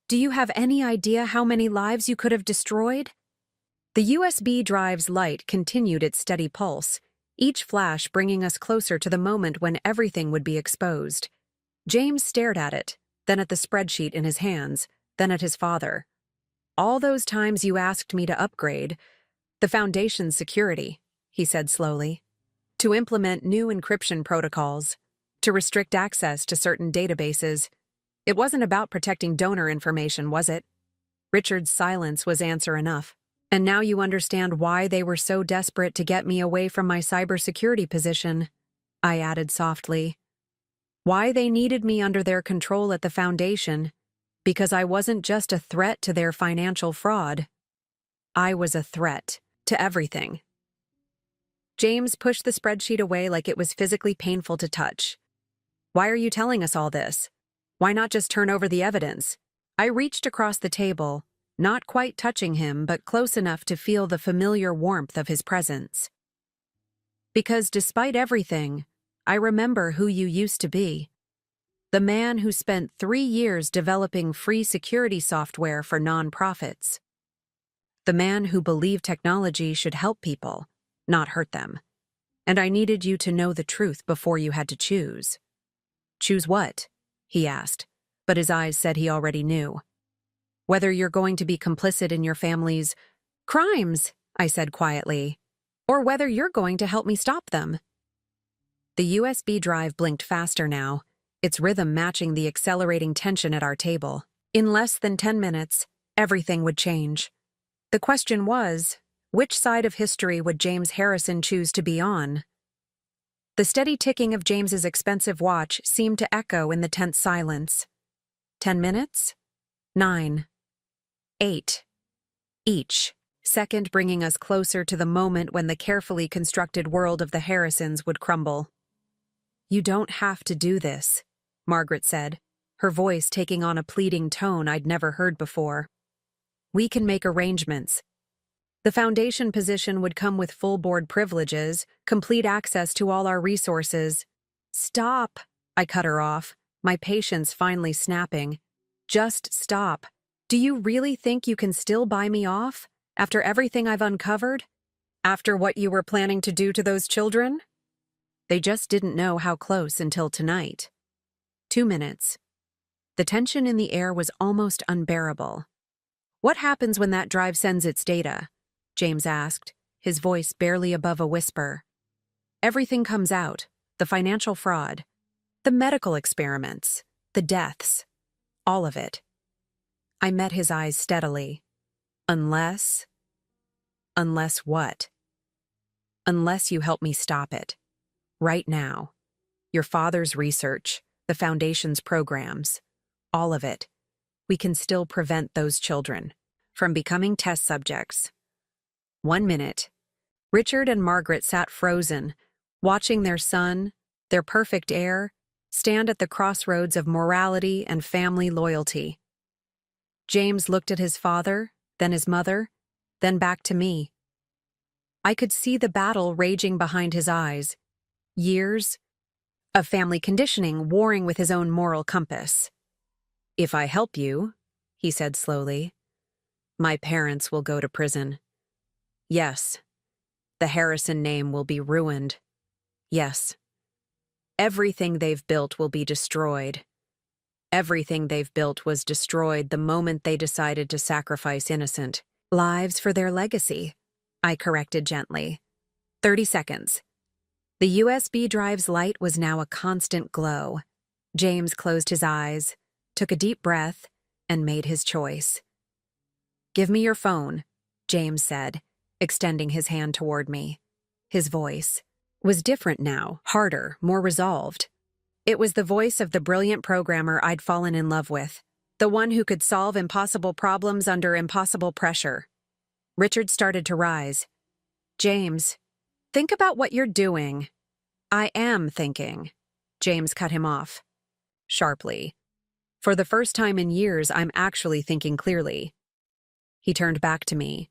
Speaker 1: Do you have any idea how many lives you could have destroyed? The USB drive's light continued its steady pulse, each flash bringing us closer to the moment when everything would be exposed. James stared at it, then at the spreadsheet in his hands, then at his father. All those times you asked me to upgrade the Foundation's security, he said slowly, to implement new encryption protocols, to restrict access to certain databases. It wasn't about protecting donor information, was it? Richard's silence was answer enough. And now you understand why they were so desperate to get me away from my cybersecurity position, I added softly. Why they needed me under their control at the Foundation, because I wasn't just a threat to their financial fraud. I was a threat to everything. James pushed the spreadsheet away like it was physically painful to touch. Why are you telling us all this? Why not just turn over the evidence? I reached across the table, not quite touching him, but close enough to feel the familiar warmth of his presence. Because despite everything, I remember who you used to be. The man who spent 3 years developing free security software for nonprofits. The man who believed technology should help people, not hurt them. And I needed you to know the truth before you had to choose. Choose what? He asked, but his eyes said he already knew. Whether you're going to be complicit in your family's crimes, I said quietly, or whether you're going to help me stop them. The USB drive blinked faster now, its rhythm matching the accelerating tension at our table. In less than 10 minutes, everything would change. The question was, which side of history would James Harrison choose to be on? The steady ticking of James's expensive watch seemed to echo in the tense silence. 10 minutes? 9. 8. Each second bringing us closer to the moment when the carefully constructed world of the Harrisons would crumble. You don't have to do this, Margaret said, her voice taking on a pleading tone I'd never heard before. We can make arrangements. The Foundation position would come with full board privileges, complete access to all our resources. Stop, I cut her off, my patience finally snapping. Just stop. Do you really think you can still buy me off, after everything I've uncovered? After what you were planning to do to those children? They just didn't know how close until tonight. 2 minutes. The tension in the air was almost unbearable. What happens when that drive sends its data? James asked, his voice barely above a whisper. Everything comes out, the financial fraud, the medical experiments, the deaths, all of it. I met his eyes steadily. Unless what? Unless you help me stop it. Right now. Your father's research, the Foundation's programs, all of it. We can still prevent those children from becoming test subjects. 1 minute. Richard and Margaret sat frozen, watching their son, their perfect heir, stand at the crossroads of morality and family loyalty. James looked at his father, then his mother, then back to me. I could see the battle raging behind his eyes. Years of family conditioning warring with his own moral compass. If I help you, he said slowly, my parents will go to prison. Yes, the Harrison name will be ruined. Yes, everything they've built will be destroyed. Everything they've built was destroyed the moment they decided to sacrifice innocent lives for their legacy, I corrected gently. 30 seconds. The USB drive's light was now a constant glow. James closed his eyes, took a deep breath, and made his choice. Give me your phone, James said, extending his hand toward me. His voice was different now, harder, more resolved. It was the voice of the brilliant programmer I'd fallen in love with, the one who could solve impossible problems under impossible pressure. Richard started to rise. James, think about what you're doing. I am thinking. James cut him off. Sharply. For the first time in years, I'm actually thinking clearly. He turned back to me,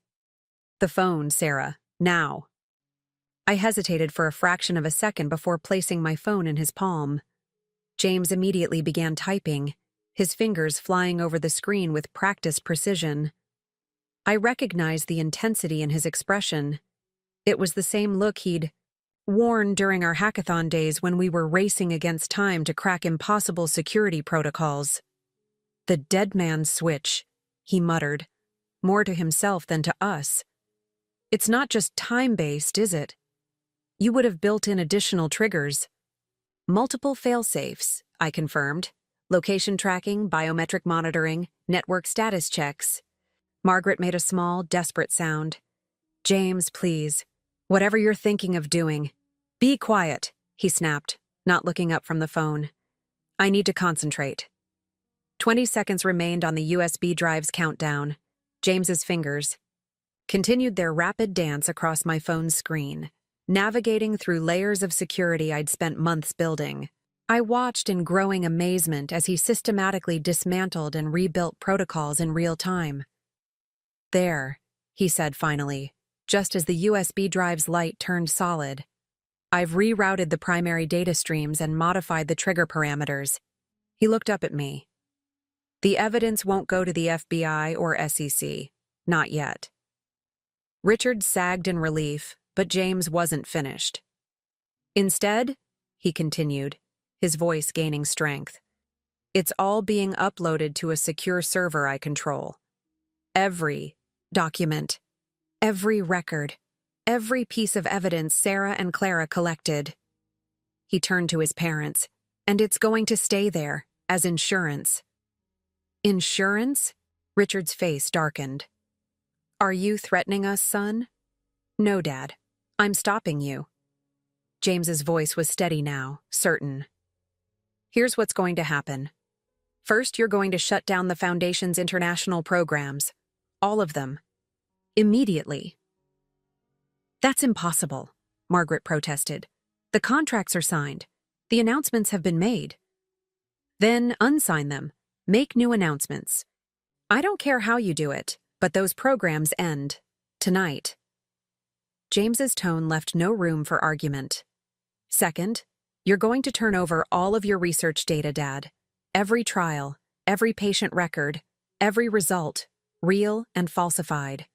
Speaker 1: The phone, Sarah. Now. I hesitated for a fraction of a second before placing my phone in his palm. James immediately began typing, his fingers flying over the screen with practiced precision. I recognized the intensity in his expression. It was the same look he'd worn during our hackathon days when we were racing against time to crack impossible security protocols. The dead man's switch, he muttered, more to himself than to us. It's not just time-based, is it? You would have built in additional triggers. Multiple fail-safes, I confirmed. Location tracking, biometric monitoring, network status checks. Margaret made a small, desperate sound. James, please. Whatever you're thinking of doing. Be quiet, he snapped, not looking up from the phone. I need to concentrate. 20 seconds remained on the USB drive's countdown. James's fingers continued their rapid dance across my phone's screen, navigating through layers of security I'd spent months building. I watched in growing amazement as he systematically dismantled and rebuilt protocols in real time. There, he said finally, just as the USB drive's light turned solid. I've rerouted the primary data streams and modified the trigger parameters. He looked up at me. The evidence won't go to the FBI or SEC. Not yet. Richard sagged in relief, but James wasn't finished. Instead, he continued, his voice gaining strength, it's all being uploaded to a secure server I control. Every document, every record, every piece of evidence Sarah and Clara collected. He turned to his parents, and it's going to stay there, as insurance. Insurance? Richard's face darkened. Are you threatening us, son? No, Dad. I'm stopping you. James's voice was steady now, certain. Here's what's going to happen. First, you're going to shut down the Foundation's international programs. All of them. Immediately. That's impossible, Margaret protested. The contracts are signed. The announcements have been made. Then unsign them. Make new announcements. I don't care how you do it, but those programs end. Tonight. James's tone left no room for argument. Second, you're going to turn over all of your research data, Dad. Every trial, every patient record, every result, real and falsified.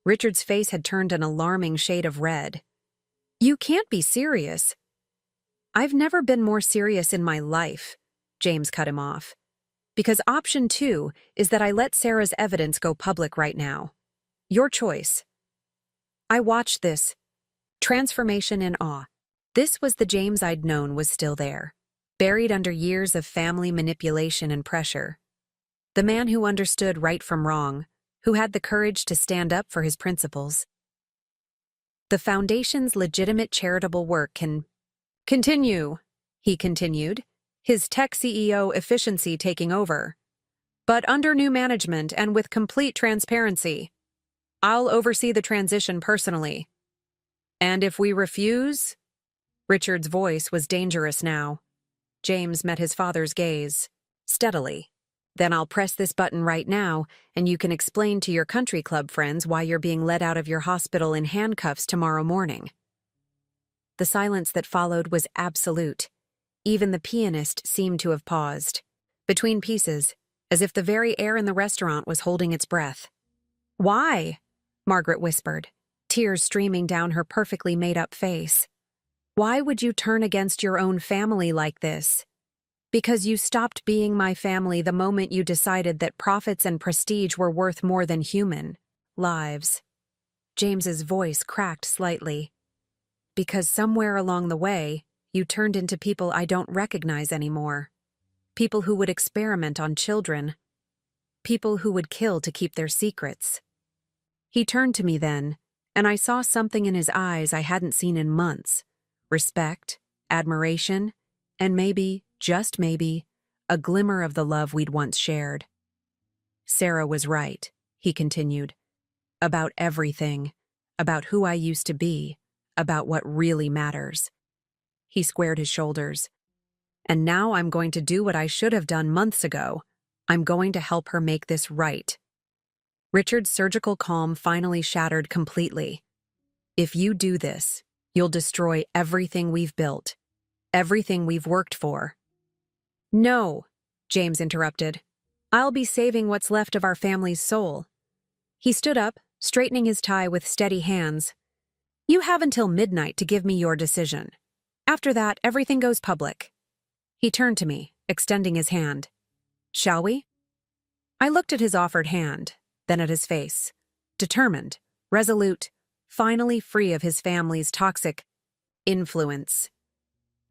Speaker 1: Richard's face had turned an alarming shade of red. You can't be serious. I've never been more serious in my life, James cut him off. Because option 2 is that I let Sarah's evidence go public right now. Your choice. I watched this transformation in awe. This was the James I'd known was still there, buried under years of family manipulation and pressure. The man who understood right from wrong, who had the courage to stand up for his principles. The Foundation's legitimate charitable work can continue, he continued, his tech CEO efficiency taking over. But under new management and with complete transparency. I'll oversee the transition personally. And if we refuse? Richard's voice was dangerous now. James met his father's gaze, steadily. Then I'll press this button right now, and you can explain to your country club friends why you're being led out of your hospital in handcuffs tomorrow morning. The silence that followed was absolute. Even the pianist seemed to have paused, between pieces, as if the very air in the restaurant was holding its breath. Why? Margaret whispered, tears streaming down her perfectly made-up face. Why would you turn against your own family like this? Because you stopped being my family the moment you decided that profits and prestige were worth more than human lives. James's voice cracked slightly. Because somewhere along the way, you turned into people I don't recognize anymore. People who would experiment on children. People who would kill to keep their secrets. He turned to me then, and I saw something in his eyes I hadn't seen in months. Respect, admiration, and maybe, just maybe, a glimmer of the love we'd once shared. Sarah was right, he continued. About everything. About who I used to be. About what really matters. He squared his shoulders. And now I'm going to do what I should have done months ago. I'm going to help her make this right. Richard's surgical calm finally shattered completely. If you do this, you'll destroy everything we've built, everything we've worked for. No, James interrupted. I'll be saving what's left of our family's soul. He stood up, straightening his tie with steady hands. You have until midnight to give me your decision. After that, everything goes public. He turned to me, extending his hand. Shall we? I looked at his offered hand, then at his face. Determined, resolute, finally free of his family's toxic influence.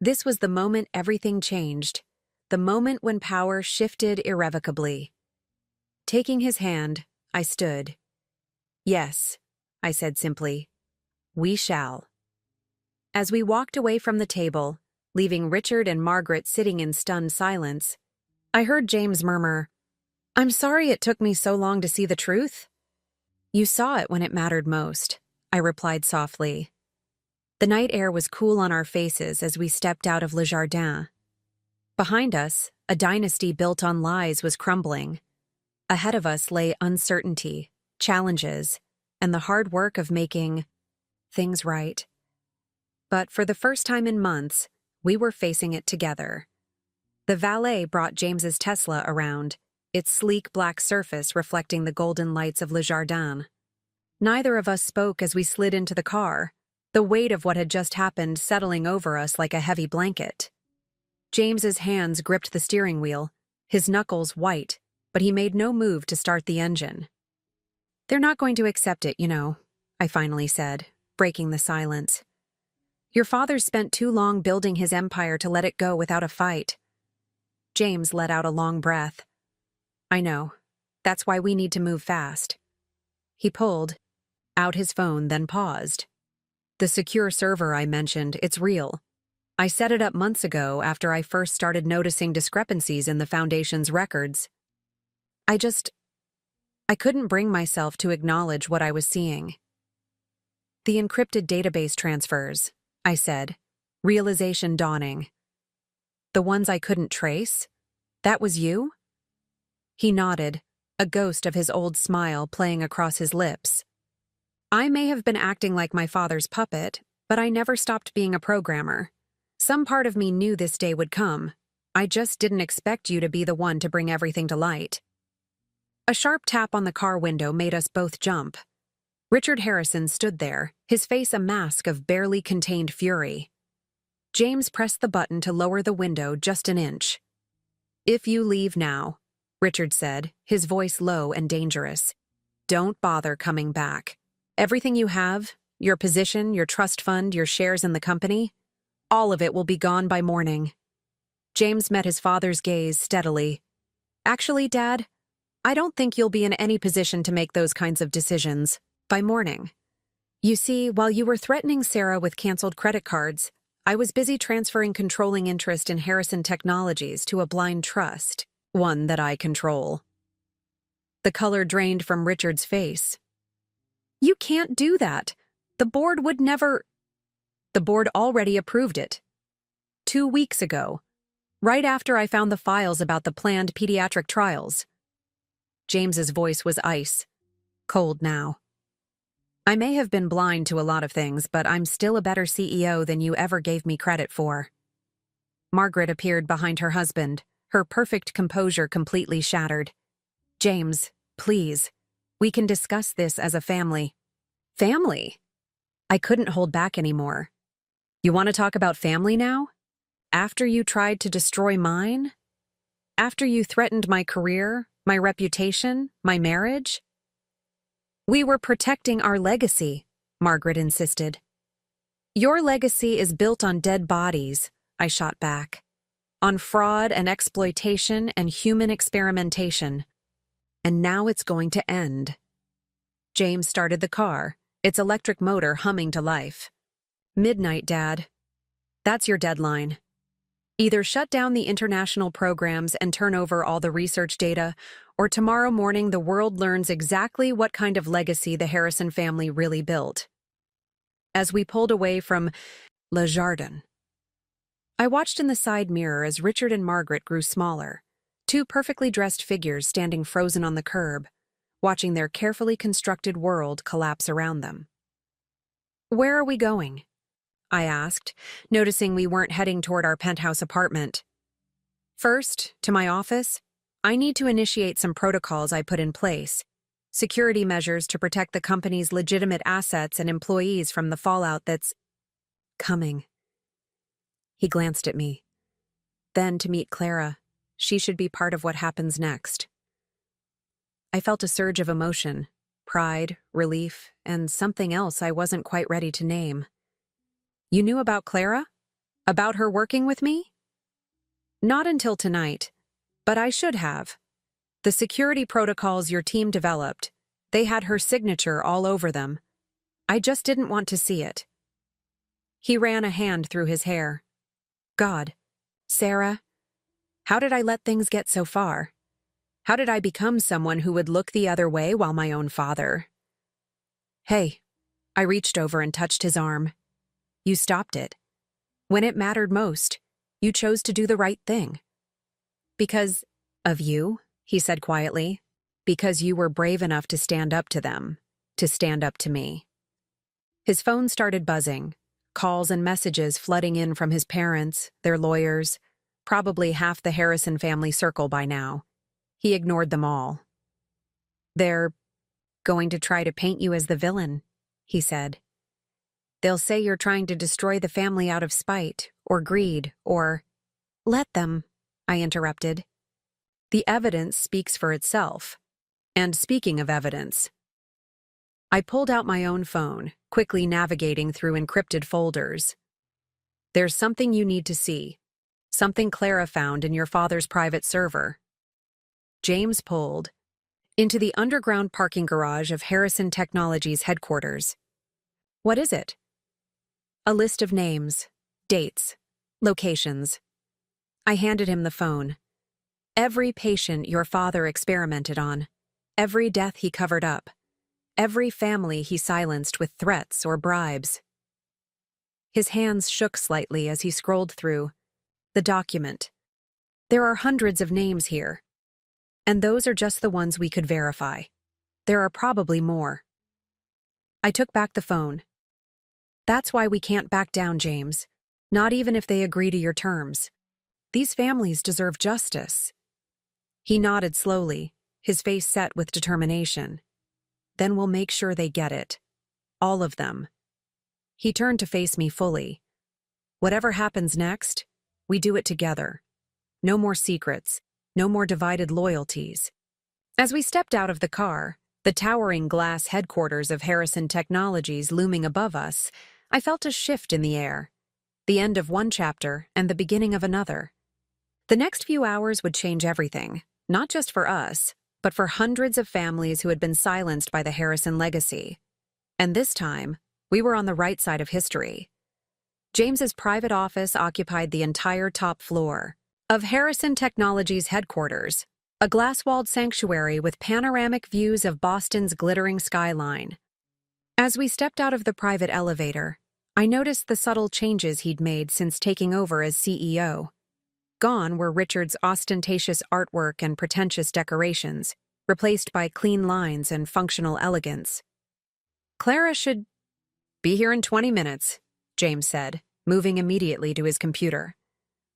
Speaker 1: This was the moment everything changed, the moment when power shifted irrevocably. Taking his hand, I stood. Yes, I said simply. We shall. As we walked away from the table, leaving Richard and Margaret sitting in stunned silence, I heard James murmur, I'm sorry it took me so long to see the truth. You saw it when it mattered most, I replied softly. The night air was cool on our faces as we stepped out of Le Jardin. Behind us, a dynasty built on lies was crumbling. Ahead of us lay uncertainty, challenges, and the hard work of making things right. But for the first time in months, we were facing it together. The valet brought James's Tesla around, its sleek black surface reflecting the golden lights of Le Jardin. Neither of us spoke as we slid into the car, the weight of what had just happened settling over us like a heavy blanket. James's hands gripped the steering wheel, his knuckles white, but he made no move to start the engine. They're not going to accept it, you know, I finally said, breaking the silence. Your father spent too long building his empire to let it go without a fight. James let out a long breath. I know. That's why we need to move fast. He pulled out his phone, then paused. The secure server I mentioned, it's real. I set it up months ago after I first started noticing discrepancies in the Foundation's records. I couldn't bring myself to acknowledge what I was seeing. The encrypted database transfers, I said, realization dawning. The ones I couldn't trace? That was you? He nodded, a ghost of his old smile playing across his lips. I may have been acting like my father's puppet, but I never stopped being a programmer. Some part of me knew this day would come. I just didn't expect you to be the one to bring everything to light. A sharp tap on the car window made us both jump. Richard Harrison stood there, his face a mask of barely contained fury. James pressed the button to lower the window just an inch. If you leave now, Richard said, his voice low and dangerous, don't bother coming back. Everything you have, your position, your trust fund, your shares in the company, all of it will be gone by morning. James met his father's gaze steadily. Actually, Dad, I don't think you'll be in any position to make those kinds of decisions by morning. You see, while you were threatening Sarah with canceled credit cards, I was busy transferring controlling interest in Harrison Technologies to a blind trust, one that I control. The color drained from Richard's face. You can't do that. The board would never... The board already approved it. 2 weeks ago, right after I found the files about the planned pediatric trials. James's voice was ice, cold now. I may have been blind to a lot of things, but I'm still a better CEO than you ever gave me credit for. Margaret appeared behind her husband, her perfect composure completely shattered. James, please, we can discuss this as a family. Family? I couldn't hold back anymore. You want to talk about family now? After you tried to destroy mine? After you threatened my career, my reputation, my marriage? We were protecting our legacy, Margaret insisted. Your legacy is built on dead bodies, I shot back. On fraud and exploitation and human experimentation. And now it's going to end. James started the car, its electric motor humming to life. Midnight, Dad. That's your deadline. Either shut down the international programs and turn over all the research data, or tomorrow morning the world learns exactly what kind of legacy the Harrison family really built. As we pulled away from Le Jardin, I watched in the side mirror as Richard and Margaret grew smaller, two perfectly dressed figures standing frozen on the curb, watching their carefully constructed world collapse around them. "Where are we going?" I asked, noticing we weren't heading toward our penthouse apartment. "First, to my office. I need to initiate some protocols I put in place. Security measures to protect the company's legitimate assets and employees from the fallout that's coming." He glanced at me. "Then to meet Clara. She should be part of what happens next." I felt a surge of emotion, pride, relief, and something else I wasn't quite ready to name. "You knew about Clara? About her working with me?" "Not until tonight, but I should have. The security protocols your team developed, they had her signature all over them. I just didn't want to see it." He ran a hand through his hair. "God, Sarah, how did I let things get so far? How did I become someone who would look the other way while my own father?" "Hey," I reached over and touched his arm. "You stopped it. When it mattered most, you chose to do the right thing." "Because of you," he said quietly. "Because you were brave enough to stand up to them, to stand up to me." His phone started buzzing, calls and messages flooding in from his parents, their lawyers, probably half the Harrison family circle by now. He ignored them all. "They're going to try to paint you as the villain," he said. "They'll say you're trying to destroy the family out of spite, or greed, or—" "Let them," I interrupted. "The evidence speaks for itself. And speaking of evidence..." I pulled out my own phone, quickly navigating through encrypted folders. "There's something you need to see. Something Clara found in your father's private server." James pulled into the underground parking garage of Harrison Technologies headquarters. "What is it?" "A list of names, dates, locations." I handed him the phone. "Every patient your father experimented on, every death he covered up, every family he silenced with threats or bribes." His hands shook slightly as he scrolled through the document. "There are hundreds of names here. And those are just the ones we could verify. There are probably more." I took back the phone. "That's why we can't back down, James. Not even if they agree to your terms. These families deserve justice." He nodded slowly, his face set with determination. "Then we'll make sure they get it. All of them." He turned to face me fully. "Whatever happens next, we do it together. No more secrets. No more divided loyalties." As we stepped out of the car, the towering glass headquarters of Harrison Technologies looming above us, I felt a shift in the air. The end of one chapter and the beginning of another. The next few hours would change everything, not just for us, but for hundreds of families who had been silenced by the Harrison legacy. And this time, we were on the right side of history. James's private office occupied the entire top floor of Harrison Technologies headquarters, a glass-walled sanctuary with panoramic views of Boston's glittering skyline. As we stepped out of the private elevator, I noticed the subtle changes he'd made since taking over as CEO. Gone were Richard's ostentatious artwork and pretentious decorations, replaced by clean lines and functional elegance. "Clara should be here in 20 minutes, James said, moving immediately to his computer.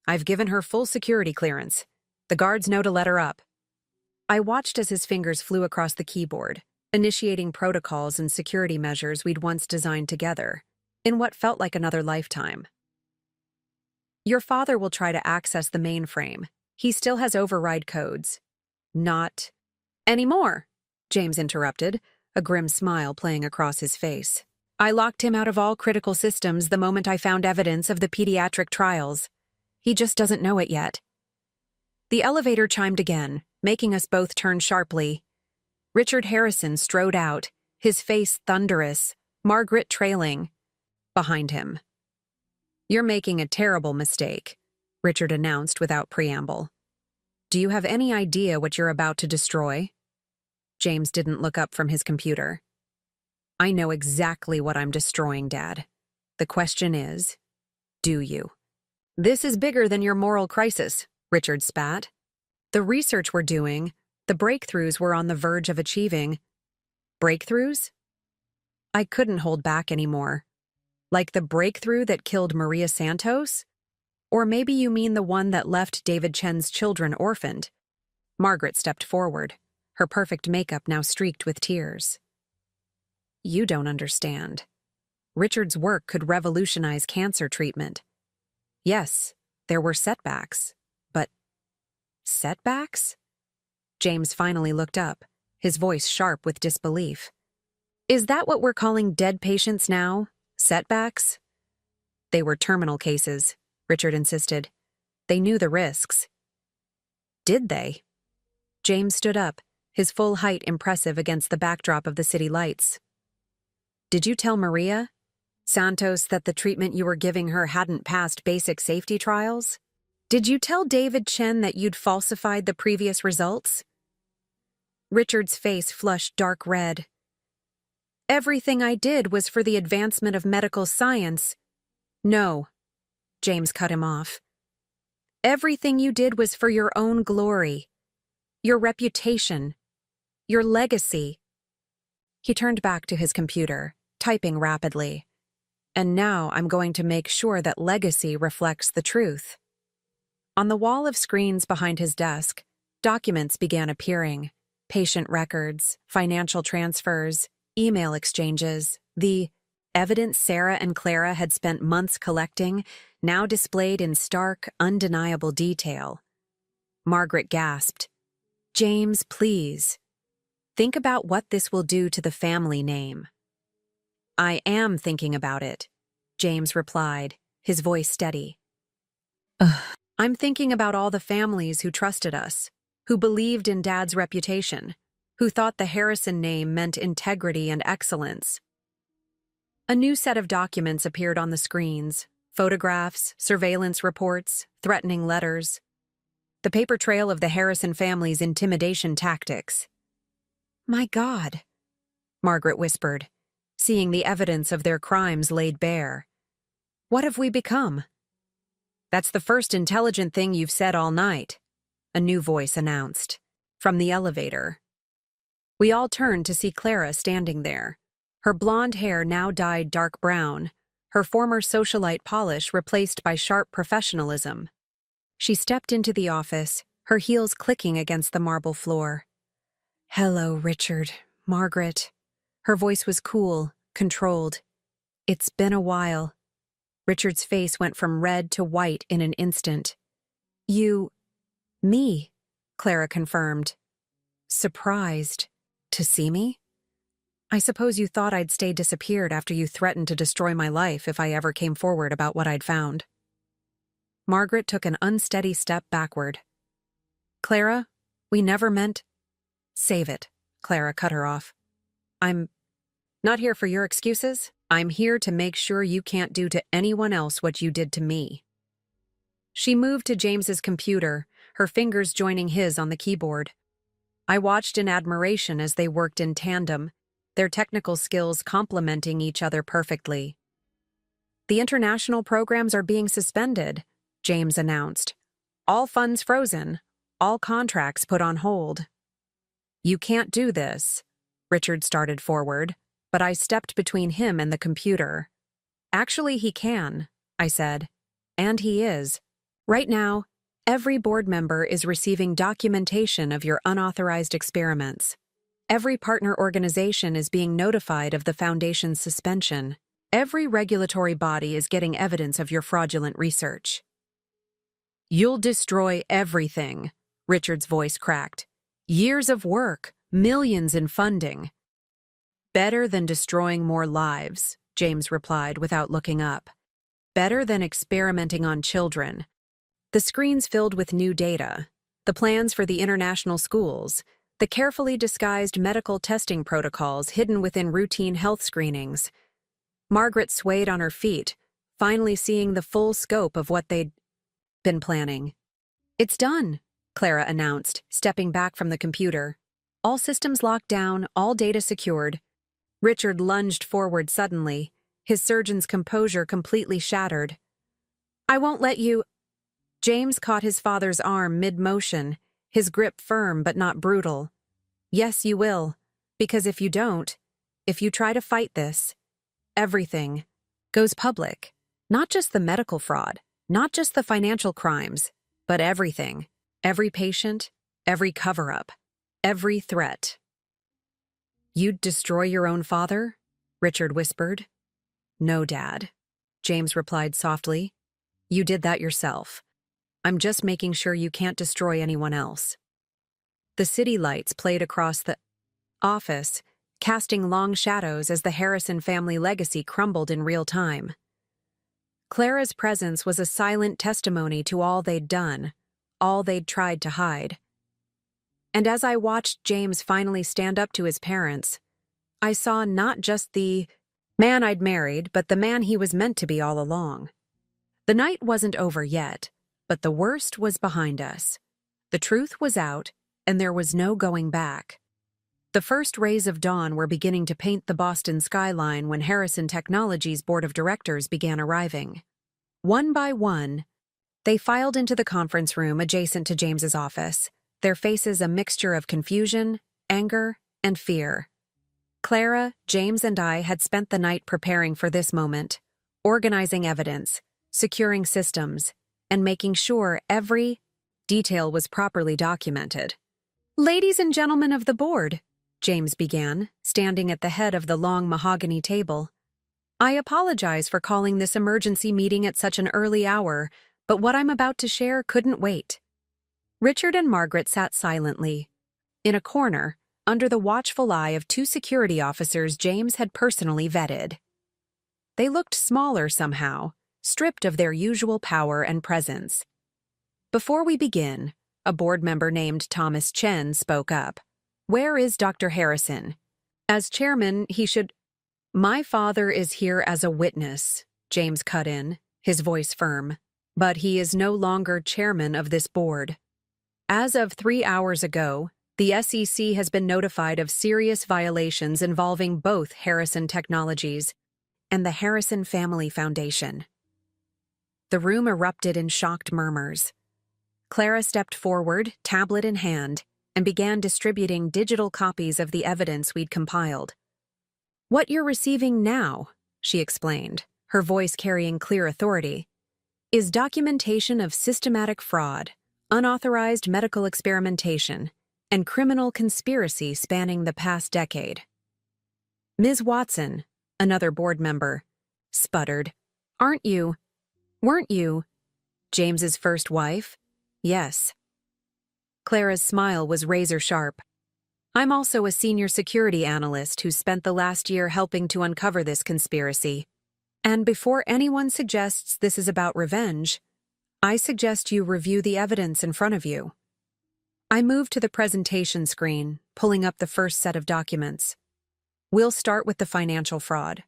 Speaker 1: "I've given her full security clearance. The guards know to let her up." I watched as his fingers flew across the keyboard, initiating protocols and security measures we'd once designed together, in what felt like another lifetime. "Your father will try to access the mainframe. He still has override codes." "Not anymore," James interrupted, a grim smile playing across his face. "I locked him out of all critical systems the moment I found evidence of the pediatric trials. He just doesn't know it yet." The elevator chimed again, making us both turn sharply. Richard Harrison strode out, his face thunderous, Margaret trailing behind him. "You're making a terrible mistake," Richard announced without preamble. "Do you have any idea what you're about to destroy?" James didn't look up from his computer. "I know exactly what I'm destroying, Dad. The question is, do you?" "This is bigger than your moral crisis," Richard spat. "The research we're doing, The breakthroughs were on the verge of achieving. Breakthroughs? I couldn't hold back anymore. Like the breakthrough that killed Maria Santos? Or maybe you mean the one that left David Chen's children orphaned? Margaret stepped forward, her perfect makeup now streaked with tears. You don't understand. Richard's work could revolutionize cancer treatment. Yes, there were setbacks, but setbacks? James finally looked up, his voice sharp with disbelief. Is that what we're calling dead patients now? Setbacks? They were terminal cases, Richard insisted. They knew the risks. Did they? James stood up, his full height impressive against the backdrop of the city lights. Did you tell Maria Santos that the treatment you were giving her hadn't passed basic safety trials? Did you tell David Chen that you'd falsified the previous results? Richard's face flushed dark red. Everything I did was for the advancement of medical science. No, James cut him off. Everything you did was for your own glory, your reputation, your legacy. He turned back to his computer, typing rapidly. And now I'm going to make sure that legacy reflects the truth. On the wall of screens behind his desk, documents began appearing. Patient records, financial transfers, email exchanges, the evidence Sarah and Clara had spent months collecting, now displayed in stark, undeniable detail. Margaret gasped. James, please. Think about what this will do to the family name. I am thinking about it, James replied, his voice steady. I'm thinking about all the families who trusted us, who believed in Dad's reputation, who thought the Harrison name meant integrity and excellence. A new set of documents appeared on the screens, photographs, surveillance reports, threatening letters. The paper trail of the Harrison family's intimidation tactics. My God, Margaret whispered, seeing the evidence of their crimes laid bare. What have we become? That's the first intelligent thing you've said all night, a new voice announced, from the elevator. We all turned to see Clara standing there, her blonde hair now dyed dark brown, her former socialite polish replaced by sharp professionalism. She stepped into the office, her heels clicking against the marble floor. Hello, Richard, Margaret. Her voice was cool, controlled. It's been a while. Richard's face went from red to white in an instant. Me, Clara confirmed. Surprised. To see me? I suppose you thought I'd stay disappeared after you threatened to destroy my life if I ever came forward about what I'd found. Margaret took an unsteady step backward. Clara, we never meant— Save it, Clara cut her off. I'm not here for your excuses. I'm here to make sure you can't do to anyone else what you did to me. She moved to James's computer, her fingers joining his on the keyboard. I watched in admiration as they worked in tandem, their technical skills complementing each other perfectly. The international programs are being suspended, James announced. All funds frozen, all contracts put on hold. You can't do this, Richard started forward, but I stepped between him and the computer. Actually, he can, I said. And he is. Right now, every board member is receiving documentation of your unauthorized experiments. Every partner organization is being notified of the Foundation's suspension. Every regulatory body is getting evidence of your fraudulent research. You'll destroy everything, Richard's voice cracked. Years of work, millions in funding. Better than destroying more lives, James replied without looking up. Better than experimenting on children. The screens filled with new data, the plans for the international schools, the carefully disguised medical testing protocols hidden within routine health screenings. Margaret swayed on her feet, finally seeing the full scope of what they'd been planning. It's done, Clara announced, stepping back from the computer. All systems locked down, all data secured. Richard lunged forward suddenly, his surgeon's composure completely shattered. I won't let you— James caught his father's arm mid-motion, his grip firm but not brutal. Yes, you will. Because if you don't, if you try to fight this, everything goes public. Not just the medical fraud, not just the financial crimes, but everything. Every patient, every cover-up, every threat. You'd destroy your own father? Richard whispered. No, Dad, James replied softly. You did that yourself. I'm just making sure you can't destroy anyone else. The city lights played across the office, casting long shadows as the Harrison family legacy crumbled in real time. Clara's presence was a silent testimony to all they'd done, all they'd tried to hide. And as I watched James finally stand up to his parents, I saw not just the man I'd married, but the man he was meant to be all along. The night wasn't over yet, but the worst was behind us. The truth was out, and there was no going back. The first rays of dawn were beginning to paint the Boston skyline when Harrison Technologies' board of directors began arriving. One by one, they filed into the conference room adjacent to James's office, their faces a mixture of confusion, anger, and fear. Clara, James, and I had spent the night preparing for this moment, organizing evidence, securing systems, and making sure every detail was properly documented. Ladies and gentlemen of the board, James began, standing at the head of the long mahogany table. I apologize for calling this emergency meeting at such an early hour, but what I'm about to share couldn't wait. Richard and Margaret sat silently. In a corner, under the watchful eye of two security officers James had personally vetted. They looked smaller somehow, stripped of their usual power and presence. Before we begin, a board member named Thomas Chen spoke up. Where is Dr. Harrison? As chairman, he should— My father is here as a witness, James cut in, his voice firm, but he is no longer chairman of this board. As of 3 hours ago, the SEC has been notified of serious violations involving both Harrison Technologies and the Harrison Family Foundation. The room erupted in shocked murmurs. Clara stepped forward, tablet in hand, and began distributing digital copies of the evidence we'd compiled. What you're receiving now, she explained, her voice carrying clear authority, is documentation of systematic fraud, unauthorized medical experimentation, and criminal conspiracy spanning the past decade. Ms. Watson, another board member, sputtered, weren't you James's first wife? Yes. Clara's smile was razor-sharp. I'm also a senior security analyst who spent the last year helping to uncover this conspiracy. And before anyone suggests this is about revenge, I suggest you review the evidence in front of you. I moved to the presentation screen, pulling up the first set of documents. We'll start with the financial fraud.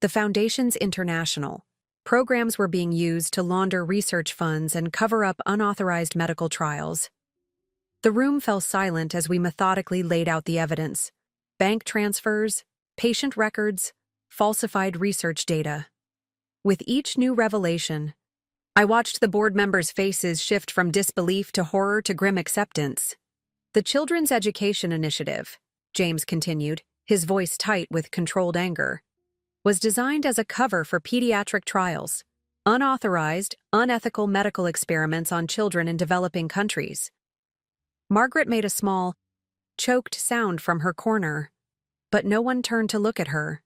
Speaker 1: The Foundation's international. Programs were being used to launder research funds and cover up unauthorized medical trials. The room fell silent as we methodically laid out the evidence. Bank transfers, patient records, falsified research data. With each new revelation, I watched the board members' faces shift from disbelief to horror to grim acceptance. The Children's Education Initiative, James continued, his voice tight with controlled anger, was designed as a cover for pediatric trials, unauthorized, unethical medical experiments on children in developing countries. Margaret made a small, choked sound from her corner, but no one turned to look at her.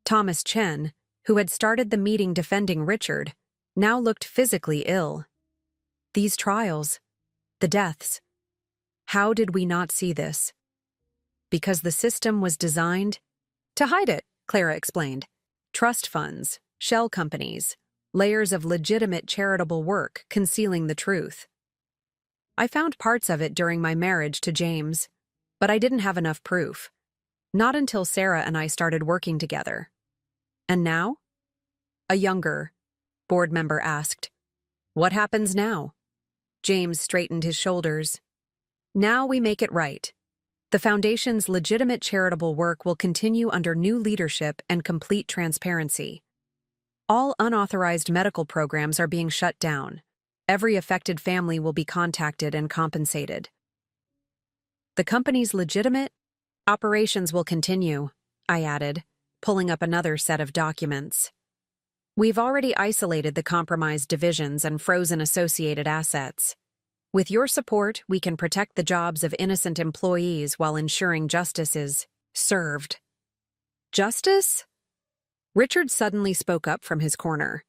Speaker 1: Thomas Chen, who had started the meeting defending Richard, now looked physically ill. These trials, the deaths. How did we not see this? Because the system was designed to hide it, Clara explained. Trust funds, shell companies, layers of legitimate charitable work concealing the truth. I found parts of it during my marriage to James, but I didn't have enough proof. Not until Sarah and I started working together. And now? A younger board member asked. What happens now? James straightened his shoulders. Now we make it right. The Foundation's legitimate charitable work will continue under new leadership and complete transparency. All unauthorized medical programs are being shut down. Every affected family will be contacted and compensated. The company's legitimate operations will continue, I added, pulling up another set of documents. We've already isolated the compromised divisions and frozen associated assets. With your support, we can protect the jobs of innocent employees while ensuring justice is served. Justice? Richard suddenly spoke up from his corner.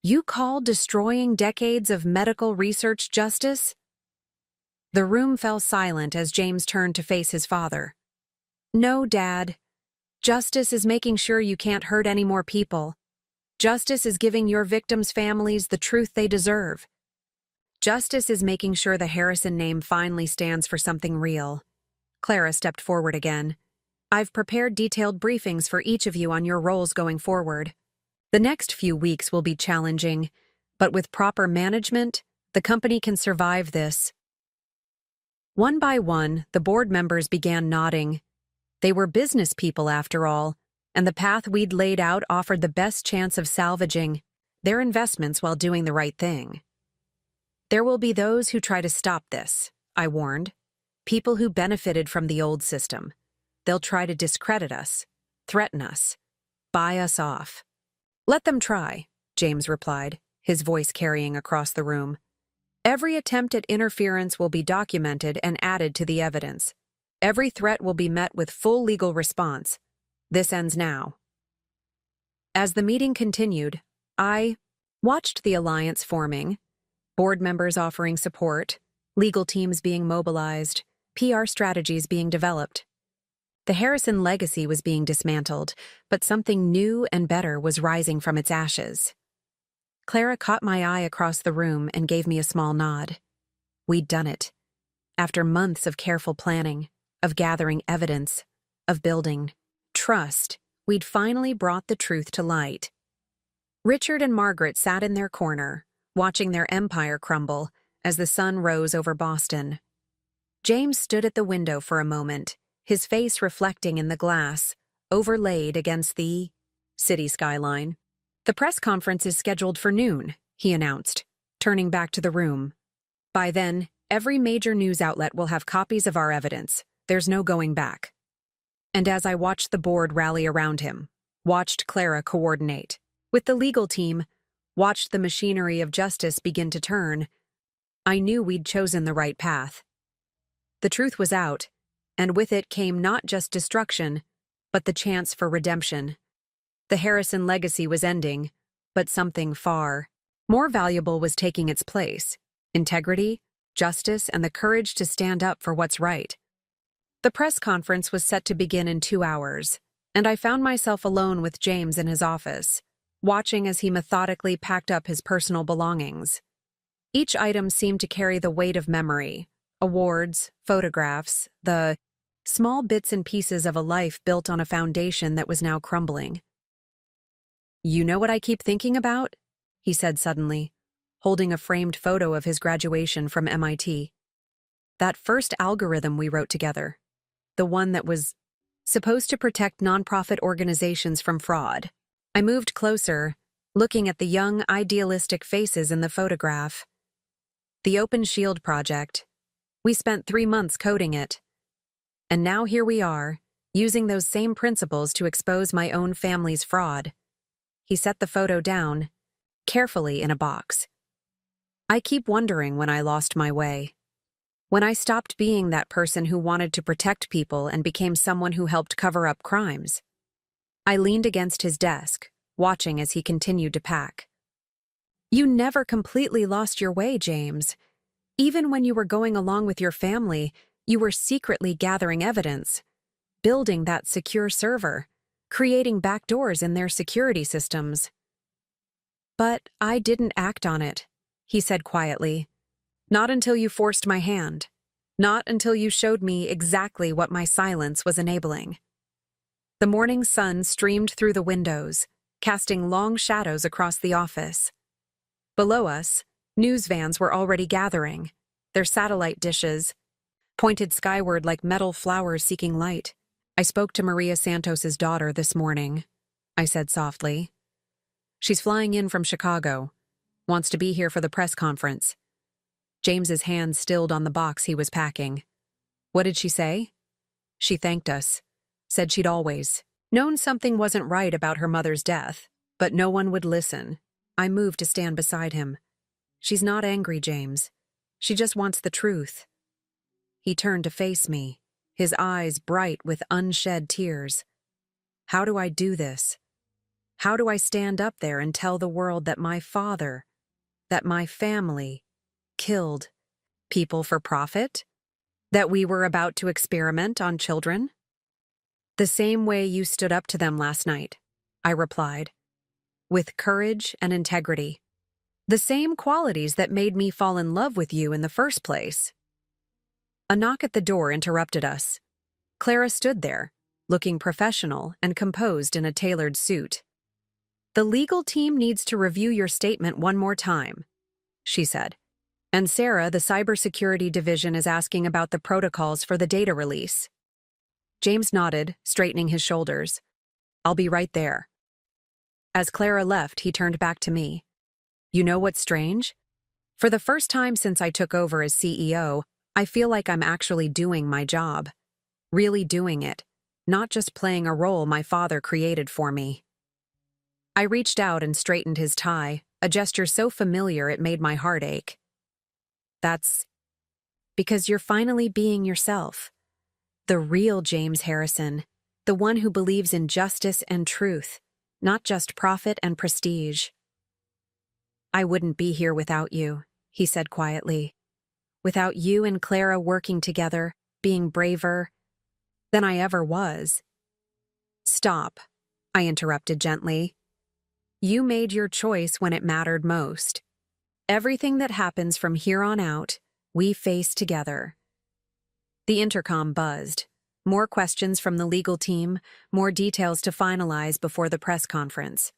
Speaker 1: You call destroying decades of medical research justice? The room fell silent as James turned to face his father. No, Dad. Justice is making sure you can't hurt any more people. Justice is giving your victims' families the truth they deserve. Justice is making sure the Harrison name finally stands for something real. Clara stepped forward again. I've prepared detailed briefings for each of you on your roles going forward. The next few weeks will be challenging, but with proper management, the company can survive this. One by one, the board members began nodding. They were business people after all, and the path we'd laid out offered the best chance of salvaging their investments while doing the right thing. There will be those who try to stop this, I warned. People who benefited from the old system. They'll try to discredit us, threaten us, buy us off. Let them try, James replied, his voice carrying across the room. Every attempt at interference will be documented and added to the evidence. Every threat will be met with full legal response. This ends now. As the meeting continued, I watched the alliance forming, board members offering support, legal teams being mobilized, PR strategies being developed. The Harrison legacy was being dismantled, but something new and better was rising from its ashes. Clara caught my eye across the room and gave me a small nod. We'd done it. After months of careful planning, of gathering evidence, of building trust, we'd finally brought the truth to light. Richard and Margaret sat in their corner, watching their empire crumble as the sun rose over Boston. James stood at the window for a moment, his face reflecting in the glass, overlaid against the city skyline. The press conference is scheduled for noon, he announced, turning back to the room. By then, every major news outlet will have copies of our evidence. There's no going back. And as I watched the board rally around him, watched Clara coordinate with the legal team, watched the machinery of justice begin to turn, I knew we'd chosen the right path. The truth was out, and with it came not just destruction, but the chance for redemption. The Harrison legacy was ending, but something far more valuable was taking its place: integrity, justice, and the courage to stand up for what's right. The press conference was set to begin in 2 hours, and I found myself alone with James in his office, watching as he methodically packed up his personal belongings. Each item seemed to carry the weight of memory: awards, photographs, the small bits and pieces of a life built on a foundation that was now crumbling. You know what I keep thinking about? He said suddenly, holding a framed photo of his graduation from MIT. That first algorithm we wrote together. The one that was supposed to protect nonprofit organizations from fraud. I moved closer, looking at the young, idealistic faces in the photograph. The Open Shield project. We spent 3 months coding it. And now here we are, using those same principles to expose my own family's fraud. He set the photo down, carefully in a box. I keep wondering when I lost my way. When I stopped being that person who wanted to protect people and became someone who helped cover up crimes. I leaned against his desk, watching as he continued to pack. You never completely lost your way, James. Even when you were going along with your family, you were secretly gathering evidence, building that secure server, creating backdoors in their security systems. But I didn't act on it, he said quietly. Not until you forced my hand. Not until you showed me exactly what my silence was enabling. The morning sun streamed through the windows, casting long shadows across the office. Below us, news vans were already gathering, their satellite dishes pointed skyward like metal flowers seeking light. I spoke to Maria Santos's daughter this morning, I said softly. She's flying in from Chicago. Wants to be here for the press conference. James's hand stilled on the box he was packing. What did she say? She thanked us. Said she'd always known something wasn't right about her mother's death, but no one would listen. I moved to stand beside him. She's not angry, James. She just wants the truth. He turned to face me, his eyes bright with unshed tears. How do I do this? How do I stand up there and tell the world that my father, that my family, killed people for profit? That we were about to experiment on children? The same way you stood up to them last night, I replied, with courage and integrity. The same qualities that made me fall in love with you in the first place. A knock at the door interrupted us. Clara stood there, looking professional and composed in a tailored suit. The legal team needs to review your statement one more time, she said. And Sarah, the cybersecurity division, is asking about the protocols for the data release. James nodded, straightening his shoulders. I'll be right there. As Clara left, he turned back to me. You know what's strange? For the first time since I took over as CEO, I feel like I'm actually doing my job. Really doing it, not just playing a role my father created for me. I reached out and straightened his tie, a gesture so familiar it made my heart ache. That's because you're finally being yourself. The real James Harrison, the one who believes in justice and truth, not just profit and prestige. I wouldn't be here without you, he said quietly. Without you and Clara working together, being braver than I ever was. Stop, I interrupted gently. You made your choice when it mattered most. Everything that happens from here on out, we face together. The intercom buzzed. More questions from the legal team, more details to finalize before the press conference.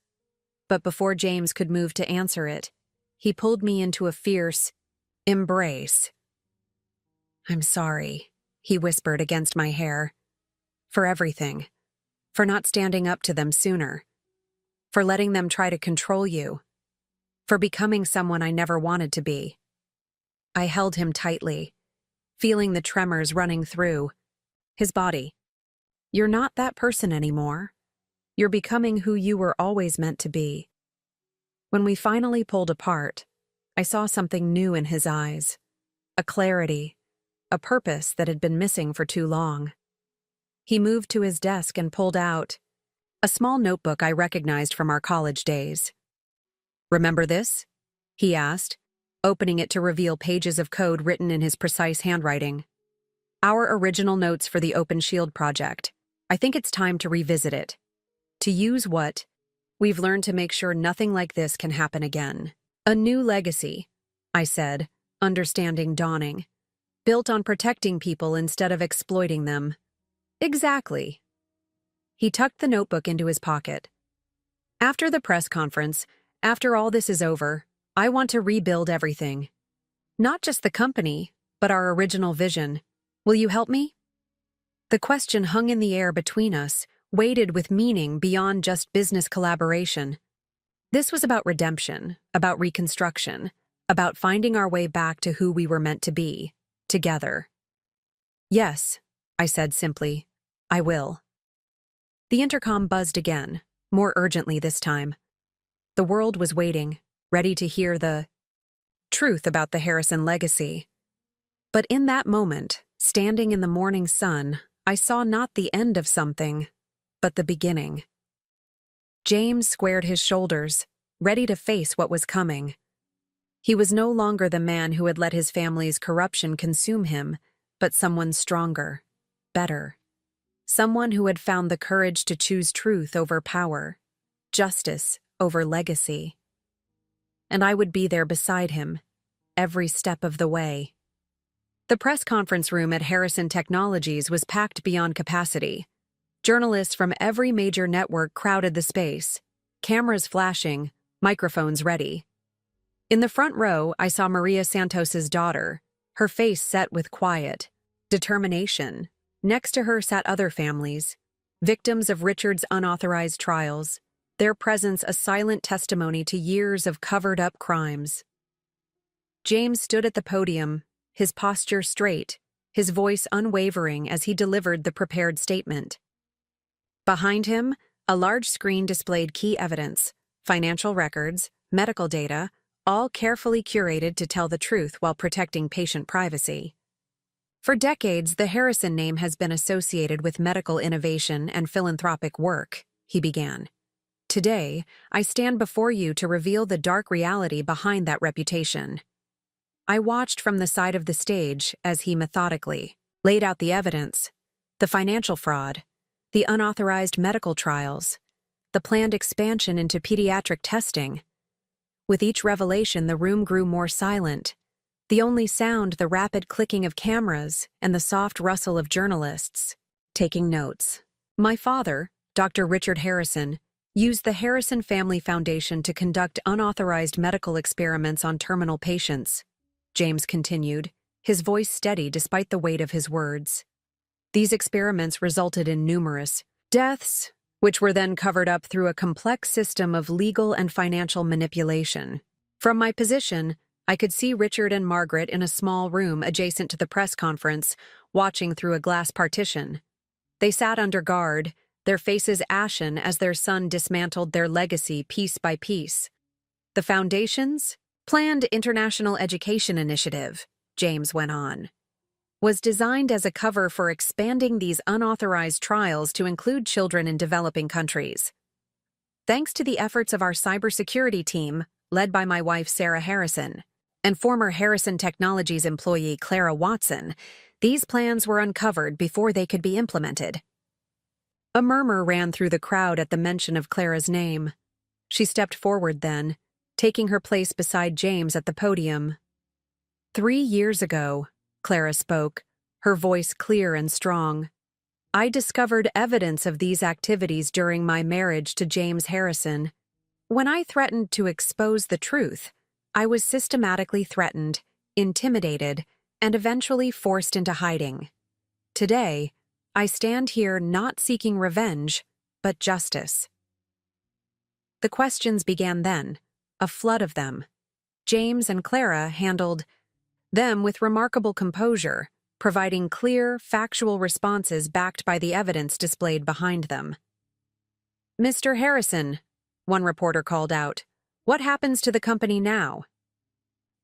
Speaker 1: But before James could move to answer it, he pulled me into a fierce embrace. I'm sorry, he whispered against my hair. For everything. For not standing up to them sooner. For letting them try to control you. For becoming someone I never wanted to be. I held him tightly, feeling the tremors running through his body. You're not that person anymore. You're becoming who you were always meant to be. When we finally pulled apart, I saw something new in his eyes. A clarity. A purpose that had been missing for too long. He moved to his desk and pulled out a small notebook I recognized from our college days. Remember this? He asked, opening it to reveal pages of code written in his precise handwriting. Our original notes for the OpenShield project. I think it's time to revisit it. To use what we've learned to make sure nothing like this can happen again. A new legacy, I said, understanding dawning. Built on protecting people instead of exploiting them. Exactly. He tucked the notebook into his pocket. After the press conference, after all this is over, I want to rebuild everything. Not just the company, but our original vision. Will you help me? The question hung in the air between us, weighted with meaning beyond just business collaboration. This was about redemption, about reconstruction, about finding our way back to who we were meant to be. Together. Yes, I said simply. I will. The intercom buzzed again, more urgently this time. The world was waiting, ready to hear the truth about the Harrison legacy. But in that moment, standing in the morning sun, I saw not the end of something, but the beginning. James squared his shoulders, ready to face what was coming. He was no longer the man who had let his family's corruption consume him, but someone stronger, better. Someone who had found the courage to choose truth over power, justice over legacy. And I would be there beside him, every step of the way. The press conference room at Harrison Technologies was packed beyond capacity. Journalists from every major network crowded the space, cameras flashing, microphones ready. In the front row, I saw Maria Santos's daughter, her face set with quiet determination. Next to her sat other families, victims of Richard's unauthorized trials, their presence a silent testimony to years of covered-up crimes. James stood at the podium, his posture straight, his voice unwavering as he delivered the prepared statement. Behind him, a large screen displayed key evidence, financial records, medical data, all carefully curated to tell the truth while protecting patient privacy. For decades, the Harrison name has been associated with medical innovation and philanthropic work, he began. Today, I stand before you to reveal the dark reality behind that reputation. I watched from the side of the stage as he methodically laid out the evidence, the financial fraud, the unauthorized medical trials, the planned expansion into pediatric testing. With each revelation, the room grew more silent. The only sound, the rapid clicking of cameras and the soft rustle of journalists taking notes. My father, Dr. Richard Harrison, used the Harrison Family Foundation to conduct unauthorized medical experiments on terminal patients, James continued, his voice steady despite the weight of his words. These experiments resulted in numerous deaths, which were then covered up through a complex system of legal and financial manipulation. From my position, I could see Richard and Margaret in a small room adjacent to the press conference, watching through a glass partition. They sat under guard, their faces ashen as their son dismantled their legacy piece by piece. The Foundation's planned international education initiative, James went on, was designed as a cover for expanding these unauthorized trials to include children in developing countries. Thanks to the efforts of our cybersecurity team, led by my wife Sarah Harrison, and former Harrison Technologies employee Clara Watson, these plans were uncovered before they could be implemented. A murmur ran through the crowd at the mention of Clara's name. She stepped forward then, taking her place beside James at the podium. 3 years ago, Clara spoke, her voice clear and strong. I discovered evidence of these activities during my marriage to James Harrison. When I threatened to expose the truth, I was systematically threatened, intimidated, and eventually forced into hiding. Today, I stand here not seeking revenge, but justice. The questions began then, a flood of them. James and Clara handled them with remarkable composure, providing clear, factual responses backed by the evidence displayed behind them. Mr. Harrison, one reporter called out, what happens to the company now?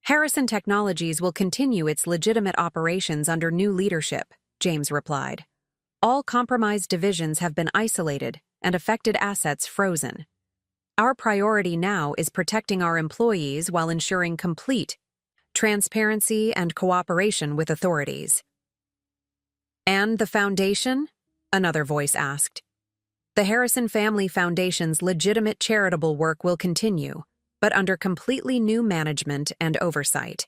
Speaker 1: Harrison Technologies will continue its legitimate operations under new leadership, James replied. All compromised divisions have been isolated and affected assets frozen. Our priority now is protecting our employees while ensuring complete transparency and cooperation with authorities. And the foundation? Another voice asked. The Harrison Family Foundation's legitimate charitable work will continue, but under completely new management and oversight.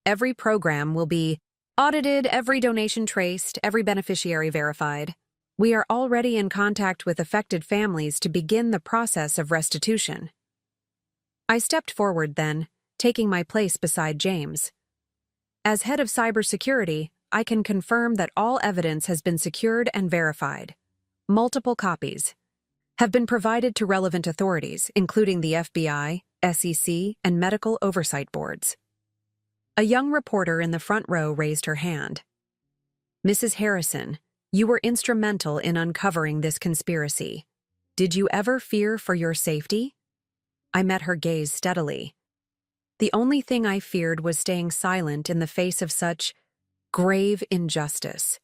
Speaker 1: Every program will be audited, every donation traced, every beneficiary verified. We are already in contact with affected families to begin the process of restitution. I stepped forward then, taking my place beside James. As head of cybersecurity, I can confirm that all evidence has been secured and verified. Multiple copies have been provided to relevant authorities, including the FBI, SEC, and medical oversight boards. A young reporter in the front row raised her hand. Mrs. Harrison, you were instrumental in uncovering this conspiracy. Did you ever fear for your safety? I met her gaze steadily. The only thing I feared was staying silent in the face of such grave injustice.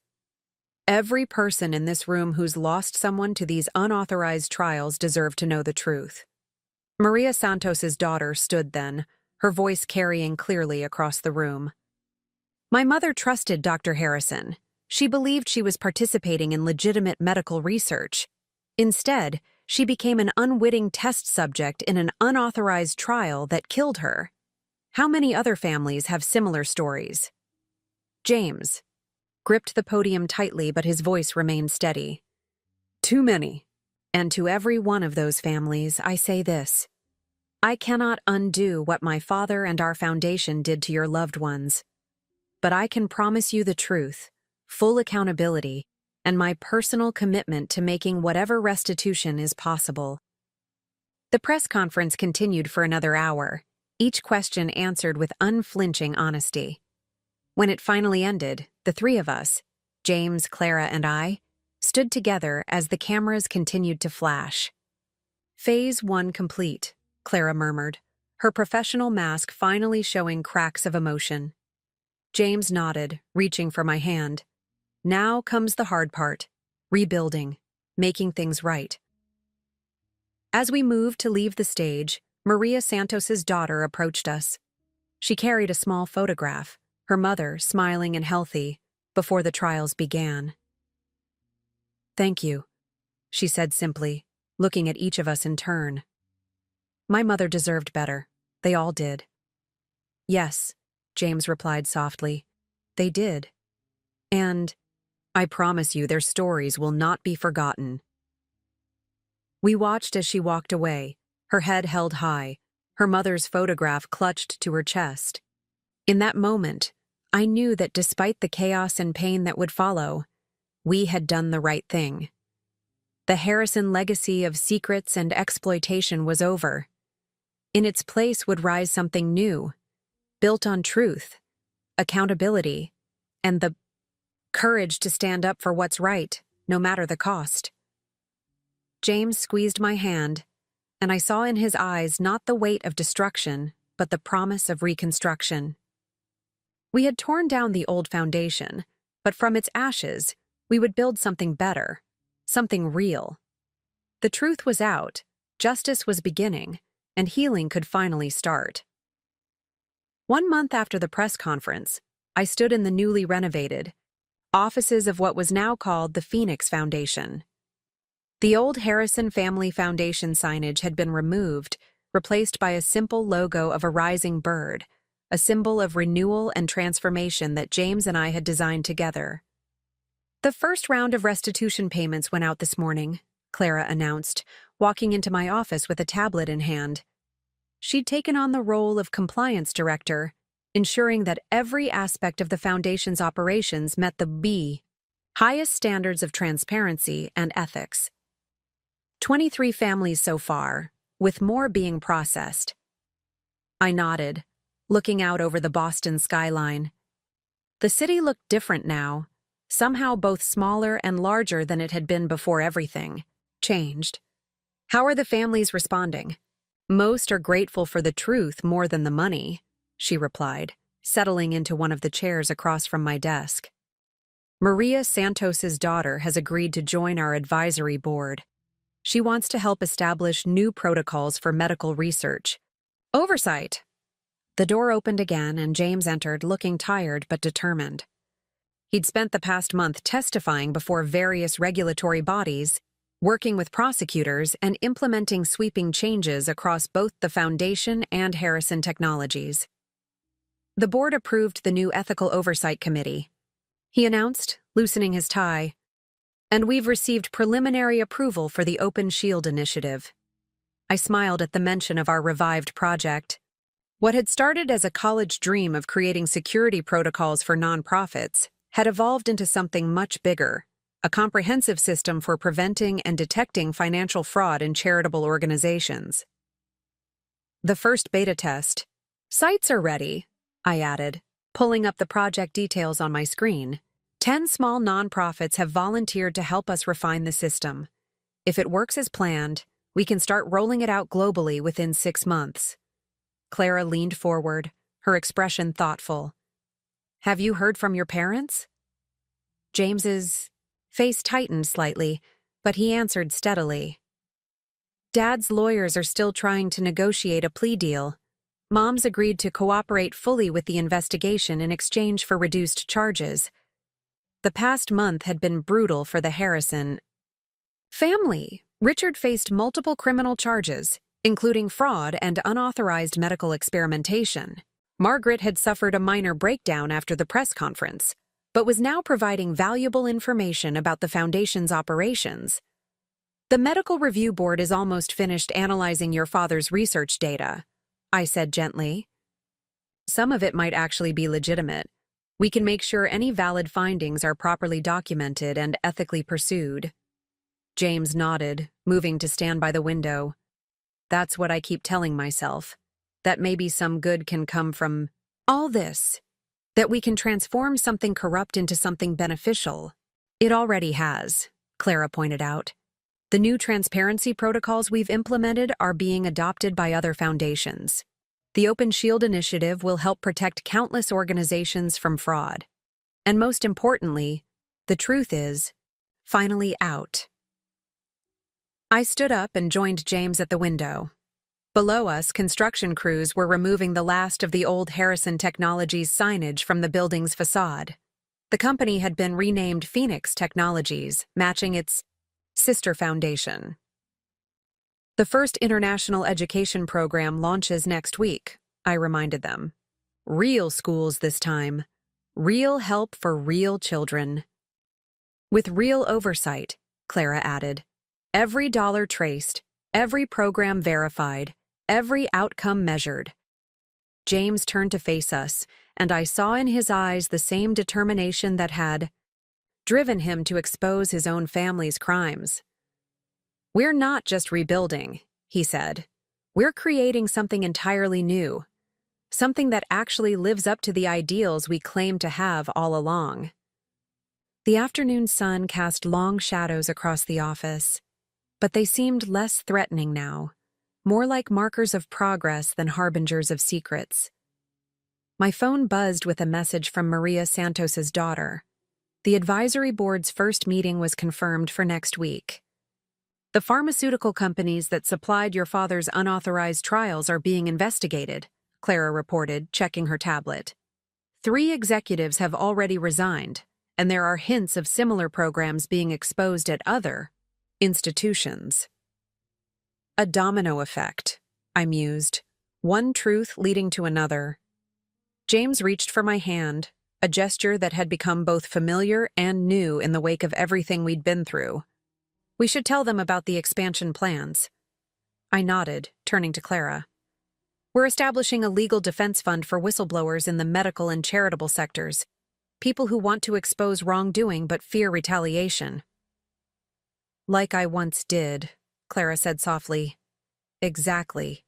Speaker 1: Every person in this room who's lost someone to these unauthorized trials deserved to know the truth. Maria Santos's daughter stood then, her voice carrying clearly across the room. My mother trusted Dr. Harrison. She believed she was participating in legitimate medical research. Instead, she became an unwitting test subject in an unauthorized trial that killed her. How many other families have similar stories? James gripped the podium tightly, but his voice remained steady. Too many. And to every one of those families, I say this. I cannot undo what my father and our foundation did to your loved ones. But I can promise you the truth, full accountability, and my personal commitment to making whatever restitution is possible. The press conference continued for another hour, each question answered with unflinching honesty. When it finally ended, the three of us, James, Clara, and I, stood together as the cameras continued to flash. Phase 1 complete, Clara murmured, her professional mask finally showing cracks of emotion. James nodded, reaching for my hand. Now comes the hard part, rebuilding, making things right. As we moved to leave the stage, Maria Santos's daughter approached us. She carried a small photograph, her mother smiling and healthy, before the trials began. "Thank you," she said simply, looking at each of us in turn. My mother deserved better. They all did. "Yes," James replied softly. "They did. And I promise you their stories will not be forgotten." We watched as she walked away, her head held high, her mother's photograph clutched to her chest. In that moment, I knew that despite the chaos and pain that would follow, we had done the right thing. The Harrison legacy of secrets and exploitation was over. In its place would rise something new, built on truth, accountability, and the courage to stand up for what's right, no matter the cost. James squeezed my hand, and I saw in his eyes not the weight of destruction, but the promise of reconstruction. We had torn down the old foundation, but from its ashes, we would build something better, something real. The truth was out, justice was beginning, and healing could finally start. 1 month after the press conference, I stood in the newly renovated offices of what was now called the Phoenix Foundation. The old Harrison Family Foundation signage had been removed, replaced by a simple logo of a rising bird, a symbol of renewal and transformation that James and I had designed together. "The first round of restitution payments went out this morning," Clara announced, walking into my office with a tablet in hand. She'd taken on the role of compliance director, ensuring that every aspect of the foundation's operations met the highest standards of transparency and ethics. 23 families so far, with more being processed. I nodded, looking out over the Boston skyline. The city looked different now, somehow both smaller and larger than it had been before everything changed. "How are the families responding?" "Most are grateful for the truth more than the money," she replied, settling into one of the chairs across from my desk. "Maria Santos's daughter has agreed to join our advisory board. She wants to help establish new protocols for medical research. Oversight." The door opened again and James entered, looking tired but determined. He'd spent the past month testifying before various regulatory bodies, working with prosecutors, and implementing sweeping changes across both the Foundation and Harrison Technologies. The board approved the new Ethical Oversight Committee, he announced, loosening his tie. "And we've received preliminary approval for the Open Shield initiative." I smiled at the mention of our revived project. What had started as a college dream of creating security protocols for nonprofits had evolved into something much bigger, a comprehensive system for preventing and detecting financial fraud in charitable organizations. "The first beta test. Sites are ready," I added, pulling up the project details on my screen. 10 small nonprofits have volunteered to help us refine the system. If it works as planned, we can start rolling it out globally within 6 months. Clara leaned forward, her expression thoughtful. "Have you heard from your parents?" James's face tightened slightly, but he answered steadily. "Dad's lawyers are still trying to negotiate a plea deal. Mom's agreed to cooperate fully with the investigation in exchange for reduced charges. The past month had been brutal for the Harrison family. Richard faced multiple criminal charges, including fraud and unauthorized medical experimentation. Margaret had suffered a minor breakdown after the press conference, but was now providing valuable information about the Foundation's operations. The Medical Review Board is almost finished analyzing your father's research data," I said gently. "Some of it might actually be legitimate. We can make sure any valid findings are properly documented and ethically pursued." James nodded, moving to stand by the window. That's what I keep telling myself. That maybe some good can come from all this. That we can transform something corrupt into something beneficial. It already has, Clara pointed out. The new transparency protocols we've implemented are being adopted by other foundations. The Open Shield initiative will help protect countless organizations from fraud. And most importantly, the truth is finally out. I stood up and joined James at the window. Below us, construction crews were removing the last of the old Harrison Technologies signage from the building's facade. The company had been renamed Phoenix Technologies, matching its sister foundation. The first international education program launches next week, I reminded them. Real schools this time. Real help for real children. With real oversight, Clara added. Every dollar traced, every program verified, every outcome measured. James turned to face us, and I saw in his eyes the same determination that had driven him to expose his own family's crimes. We're not just rebuilding, he said. We're creating something entirely new. Something that actually lives up to the ideals we claim to have all along. The afternoon sun cast long shadows across the office, but they seemed less threatening now, more like markers of progress than harbingers of secrets. My phone buzzed with a message from Maria Santos's daughter. The advisory board's first meeting was confirmed for next week. The pharmaceutical companies that supplied your father's unauthorized trials are being investigated, Clara reported, checking her tablet. 3 executives have already resigned, and there are hints of similar programs being exposed at other institutions. A domino effect, I mused, one truth leading to another. James reached for my hand, a gesture that had become both familiar and new in the wake of everything we'd been through. We should tell them about the expansion plans. I nodded, turning to Clara. We're establishing a legal defense fund for whistleblowers in the medical and charitable sectors, people who want to expose wrongdoing but fear retaliation. Like I once did, Clara said softly. Exactly.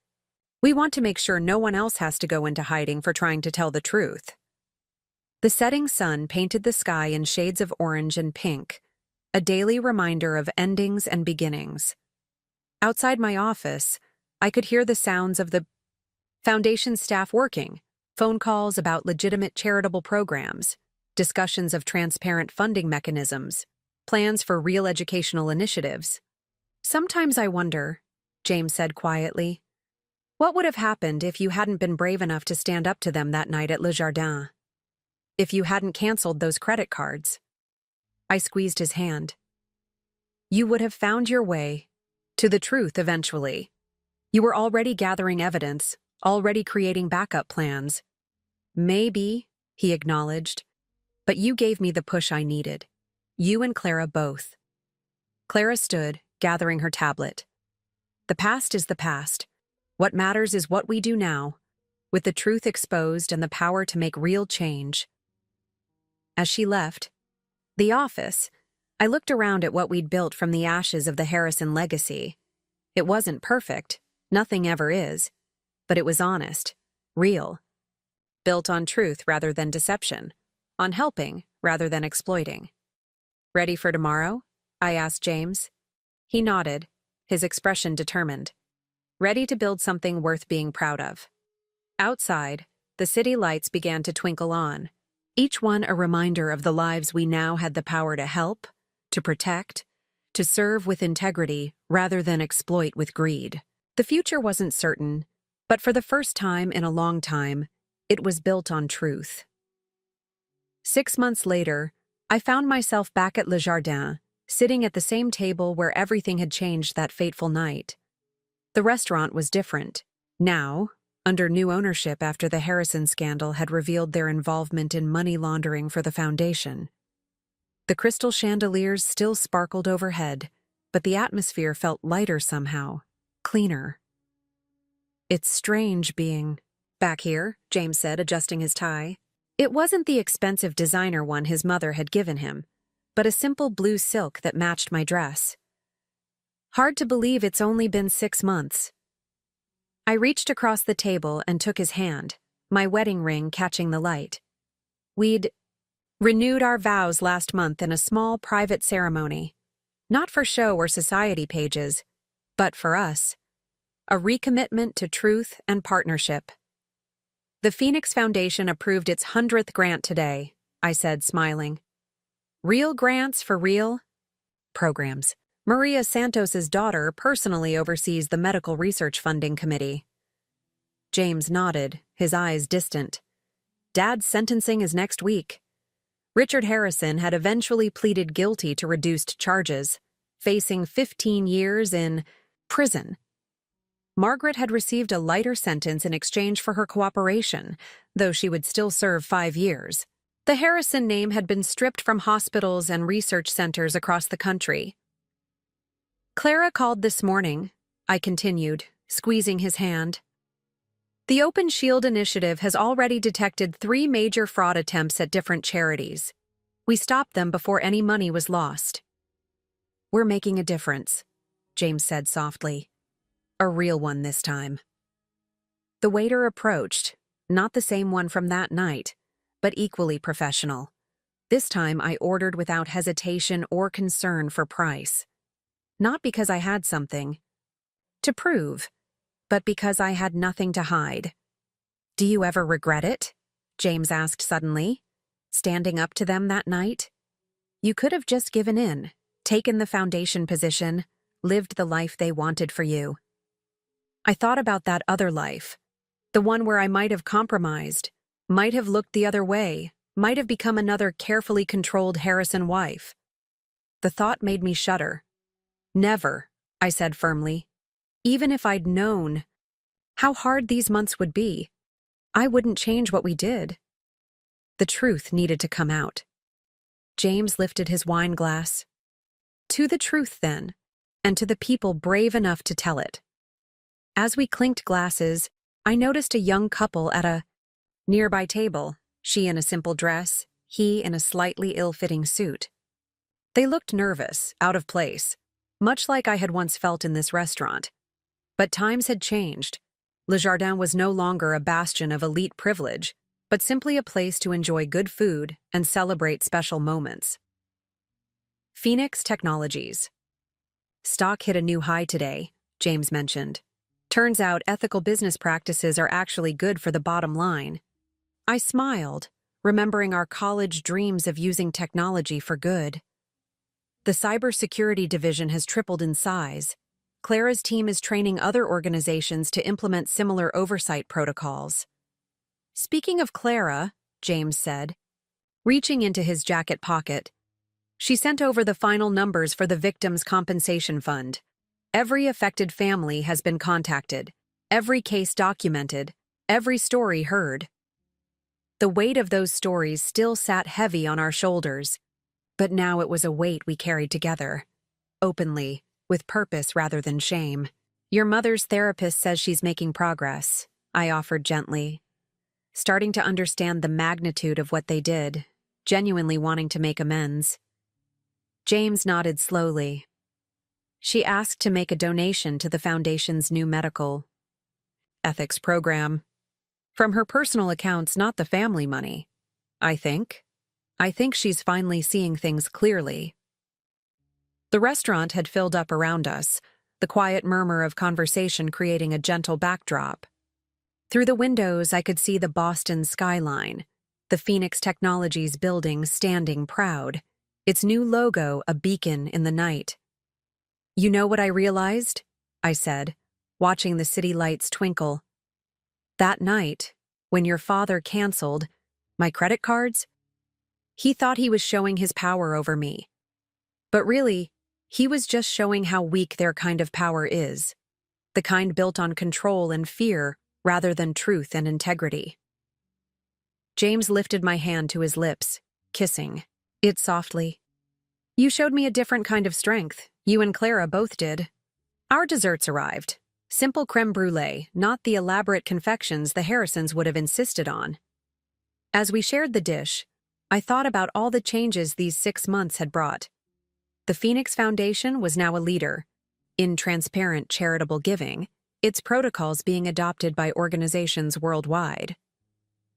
Speaker 1: We want to make sure no one else has to go into hiding for trying to tell the truth. The setting sun painted the sky in shades of orange and pink, a daily reminder of endings and beginnings. Outside my office, I could hear the sounds of the foundation staff working, phone calls about legitimate charitable programs, discussions of transparent funding mechanisms, plans for real educational initiatives. Sometimes I wonder, James said quietly, what would have happened if you hadn't been brave enough to stand up to them that night at Le Jardin? If you hadn't canceled those credit cards? I squeezed his hand. You would have found your way to the truth eventually. You were already gathering evidence, already creating backup plans. Maybe, he acknowledged, but you gave me the push I needed. You and Clara both. Clara stood, gathering her tablet. The past is the past. What matters is what we do now, with the truth exposed and the power to make real change. As she left the office, I looked around at what we'd built from the ashes of the Harrison legacy. It wasn't perfect, nothing ever is, but it was honest, real. Built on truth rather than deception, on helping rather than exploiting. Ready for tomorrow? I asked James. He nodded, his expression determined. Ready to build something worth being proud of. Outside, the city lights began to twinkle on, each one a reminder of the lives we now had the power to help, to protect, to serve with integrity rather than exploit with greed. The future wasn't certain, but for the first time in a long time, it was built on truth. 6 months later, I found myself back at Le Jardin, sitting at the same table where everything had changed that fateful night. The restaurant was different. Now, under new ownership after the Harrison scandal had revealed their involvement in money laundering for the foundation. The crystal chandeliers still sparkled overhead, but the atmosphere felt lighter somehow, cleaner. It's strange being back here, James said, adjusting his tie. It wasn't the expensive designer one his mother had given him, but a simple blue silk that matched my dress. Hard to believe it's only been 6 months. I reached across the table and took his hand, my wedding ring catching the light. We'd renewed our vows last month in a small private ceremony. Not for show or society pages, but for us. A recommitment to truth and partnership. The Phoenix Foundation approved its 100th grant today, I said, smiling. Real grants for real programs. Maria Santos's daughter personally oversees the Medical Research Funding Committee. James nodded, his eyes distant. Dad's sentencing is next week. Richard Harrison had eventually pleaded guilty to reduced charges, facing 15 years in prison. Margaret had received a lighter sentence in exchange for her cooperation, though she would still serve 5 years. The Harrison name had been stripped from hospitals and research centers across the country. Clara called this morning, I continued, squeezing his hand. The Open Shield initiative has already detected 3 major fraud attempts at different charities. We stopped them before any money was lost. We're making a difference, James said softly. A real one this time. The waiter approached, not the same one from that night, but equally professional. This time I ordered without hesitation or concern for price. Not because I had something to prove, but because I had nothing to hide. Do you ever regret it? James asked suddenly, standing up to them that night. You could have just given in, taken the foundation position, lived the life they wanted for you. I thought about that other life, the one where I might have compromised, might have looked the other way, might have become another carefully controlled Harrison wife. The thought made me shudder. Never, I said firmly. Even if I'd known how hard these months would be, I wouldn't change what we did. The truth needed to come out. James lifted his wine glass. To the truth, then, and to the people brave enough to tell it. As we clinked glasses, I noticed a young couple at a nearby table, she in a simple dress, he in a slightly ill-fitting suit. They looked nervous, out of place, much like I had once felt in this restaurant. But times had changed. Le Jardin was no longer a bastion of elite privilege, but simply a place to enjoy good food and celebrate special moments. Phoenix Technologies. Stock hit a new high today, James mentioned. Turns out ethical business practices are actually good for the bottom line. I smiled, remembering our college dreams of using technology for good. The cybersecurity division has tripled in size. Clara's team is training other organizations to implement similar oversight protocols. Speaking of Clara, James said, reaching into his jacket pocket, she sent over the final numbers for the Victims' Compensation Fund. Every affected family has been contacted, every case documented, every story heard. The weight of those stories still sat heavy on our shoulders, but now it was a weight we carried together, openly, with purpose rather than shame. Your mother's therapist says she's making progress, I offered gently, starting to understand the magnitude of what they did, genuinely wanting to make amends. James nodded slowly. She asked to make a donation to the Foundation's new medical ethics program. From her personal accounts, not the family money, I think. I think she's finally seeing things clearly. The restaurant had filled up around us, the quiet murmur of conversation creating a gentle backdrop. Through the windows, I could see the Boston skyline, the Phoenix Technologies building standing proud, its new logo a beacon in the night. You know what I realized? I said, watching the city lights twinkle. That night, when your father canceled my credit cards, he thought he was showing his power over me. But really, he was just showing how weak their kind of power is, the kind built on control and fear rather than truth and integrity. James lifted my hand to his lips, kissing it softly. You showed me a different kind of strength. You and Clara both did. Our desserts arrived. Simple creme brulee, not the elaborate confections the Harrisons would have insisted on. As we shared the dish, I thought about all the changes these 6 months had brought. The Phoenix Foundation was now a leader in transparent charitable giving, its protocols being adopted by organizations worldwide.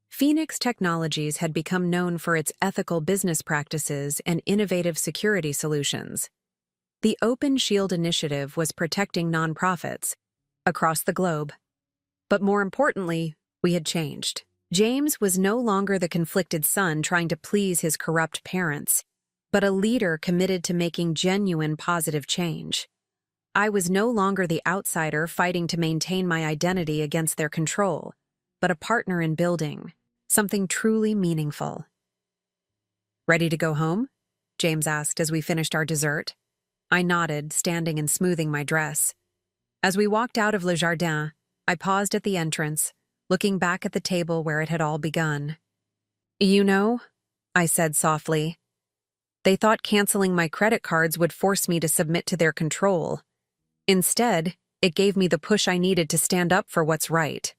Speaker 1: Phoenix Technologies had become known for its ethical business practices and innovative security solutions. The Open Shield initiative was protecting nonprofits across the globe. But more importantly, we had changed. James was no longer the conflicted son trying to please his corrupt parents, but a leader committed to making genuine positive change. I was no longer the outsider fighting to maintain my identity against their control, but a partner in building something truly meaningful. "Ready to go home?" James asked as we finished our dessert. I nodded, standing and smoothing my dress. As we walked out of Le Jardin, I paused at the entrance, looking back at the table where it had all begun. "You know," I said softly, "they thought canceling my credit cards would force me to submit to their control. Instead, it gave me the push I needed to stand up for what's right."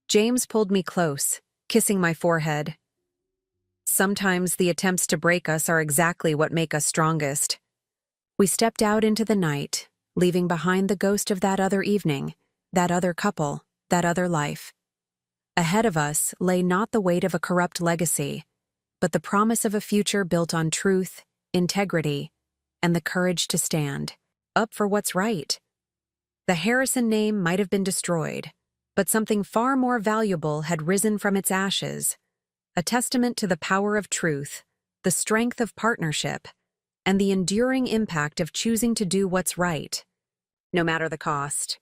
Speaker 1: James pulled me close, kissing my forehead. "Sometimes the attempts to break us are exactly what make us strongest." We stepped out into the night, leaving behind the ghost of that other evening, that other couple, that other life. Ahead of us lay not the weight of a corrupt legacy, but the promise of a future built on truth, integrity, and the courage to stand up for what's right. The Harrison name might have been destroyed, but something far more valuable had risen from its ashes, a testament to the power of truth, the strength of partnership, and the enduring impact of choosing to do what's right, no matter the cost.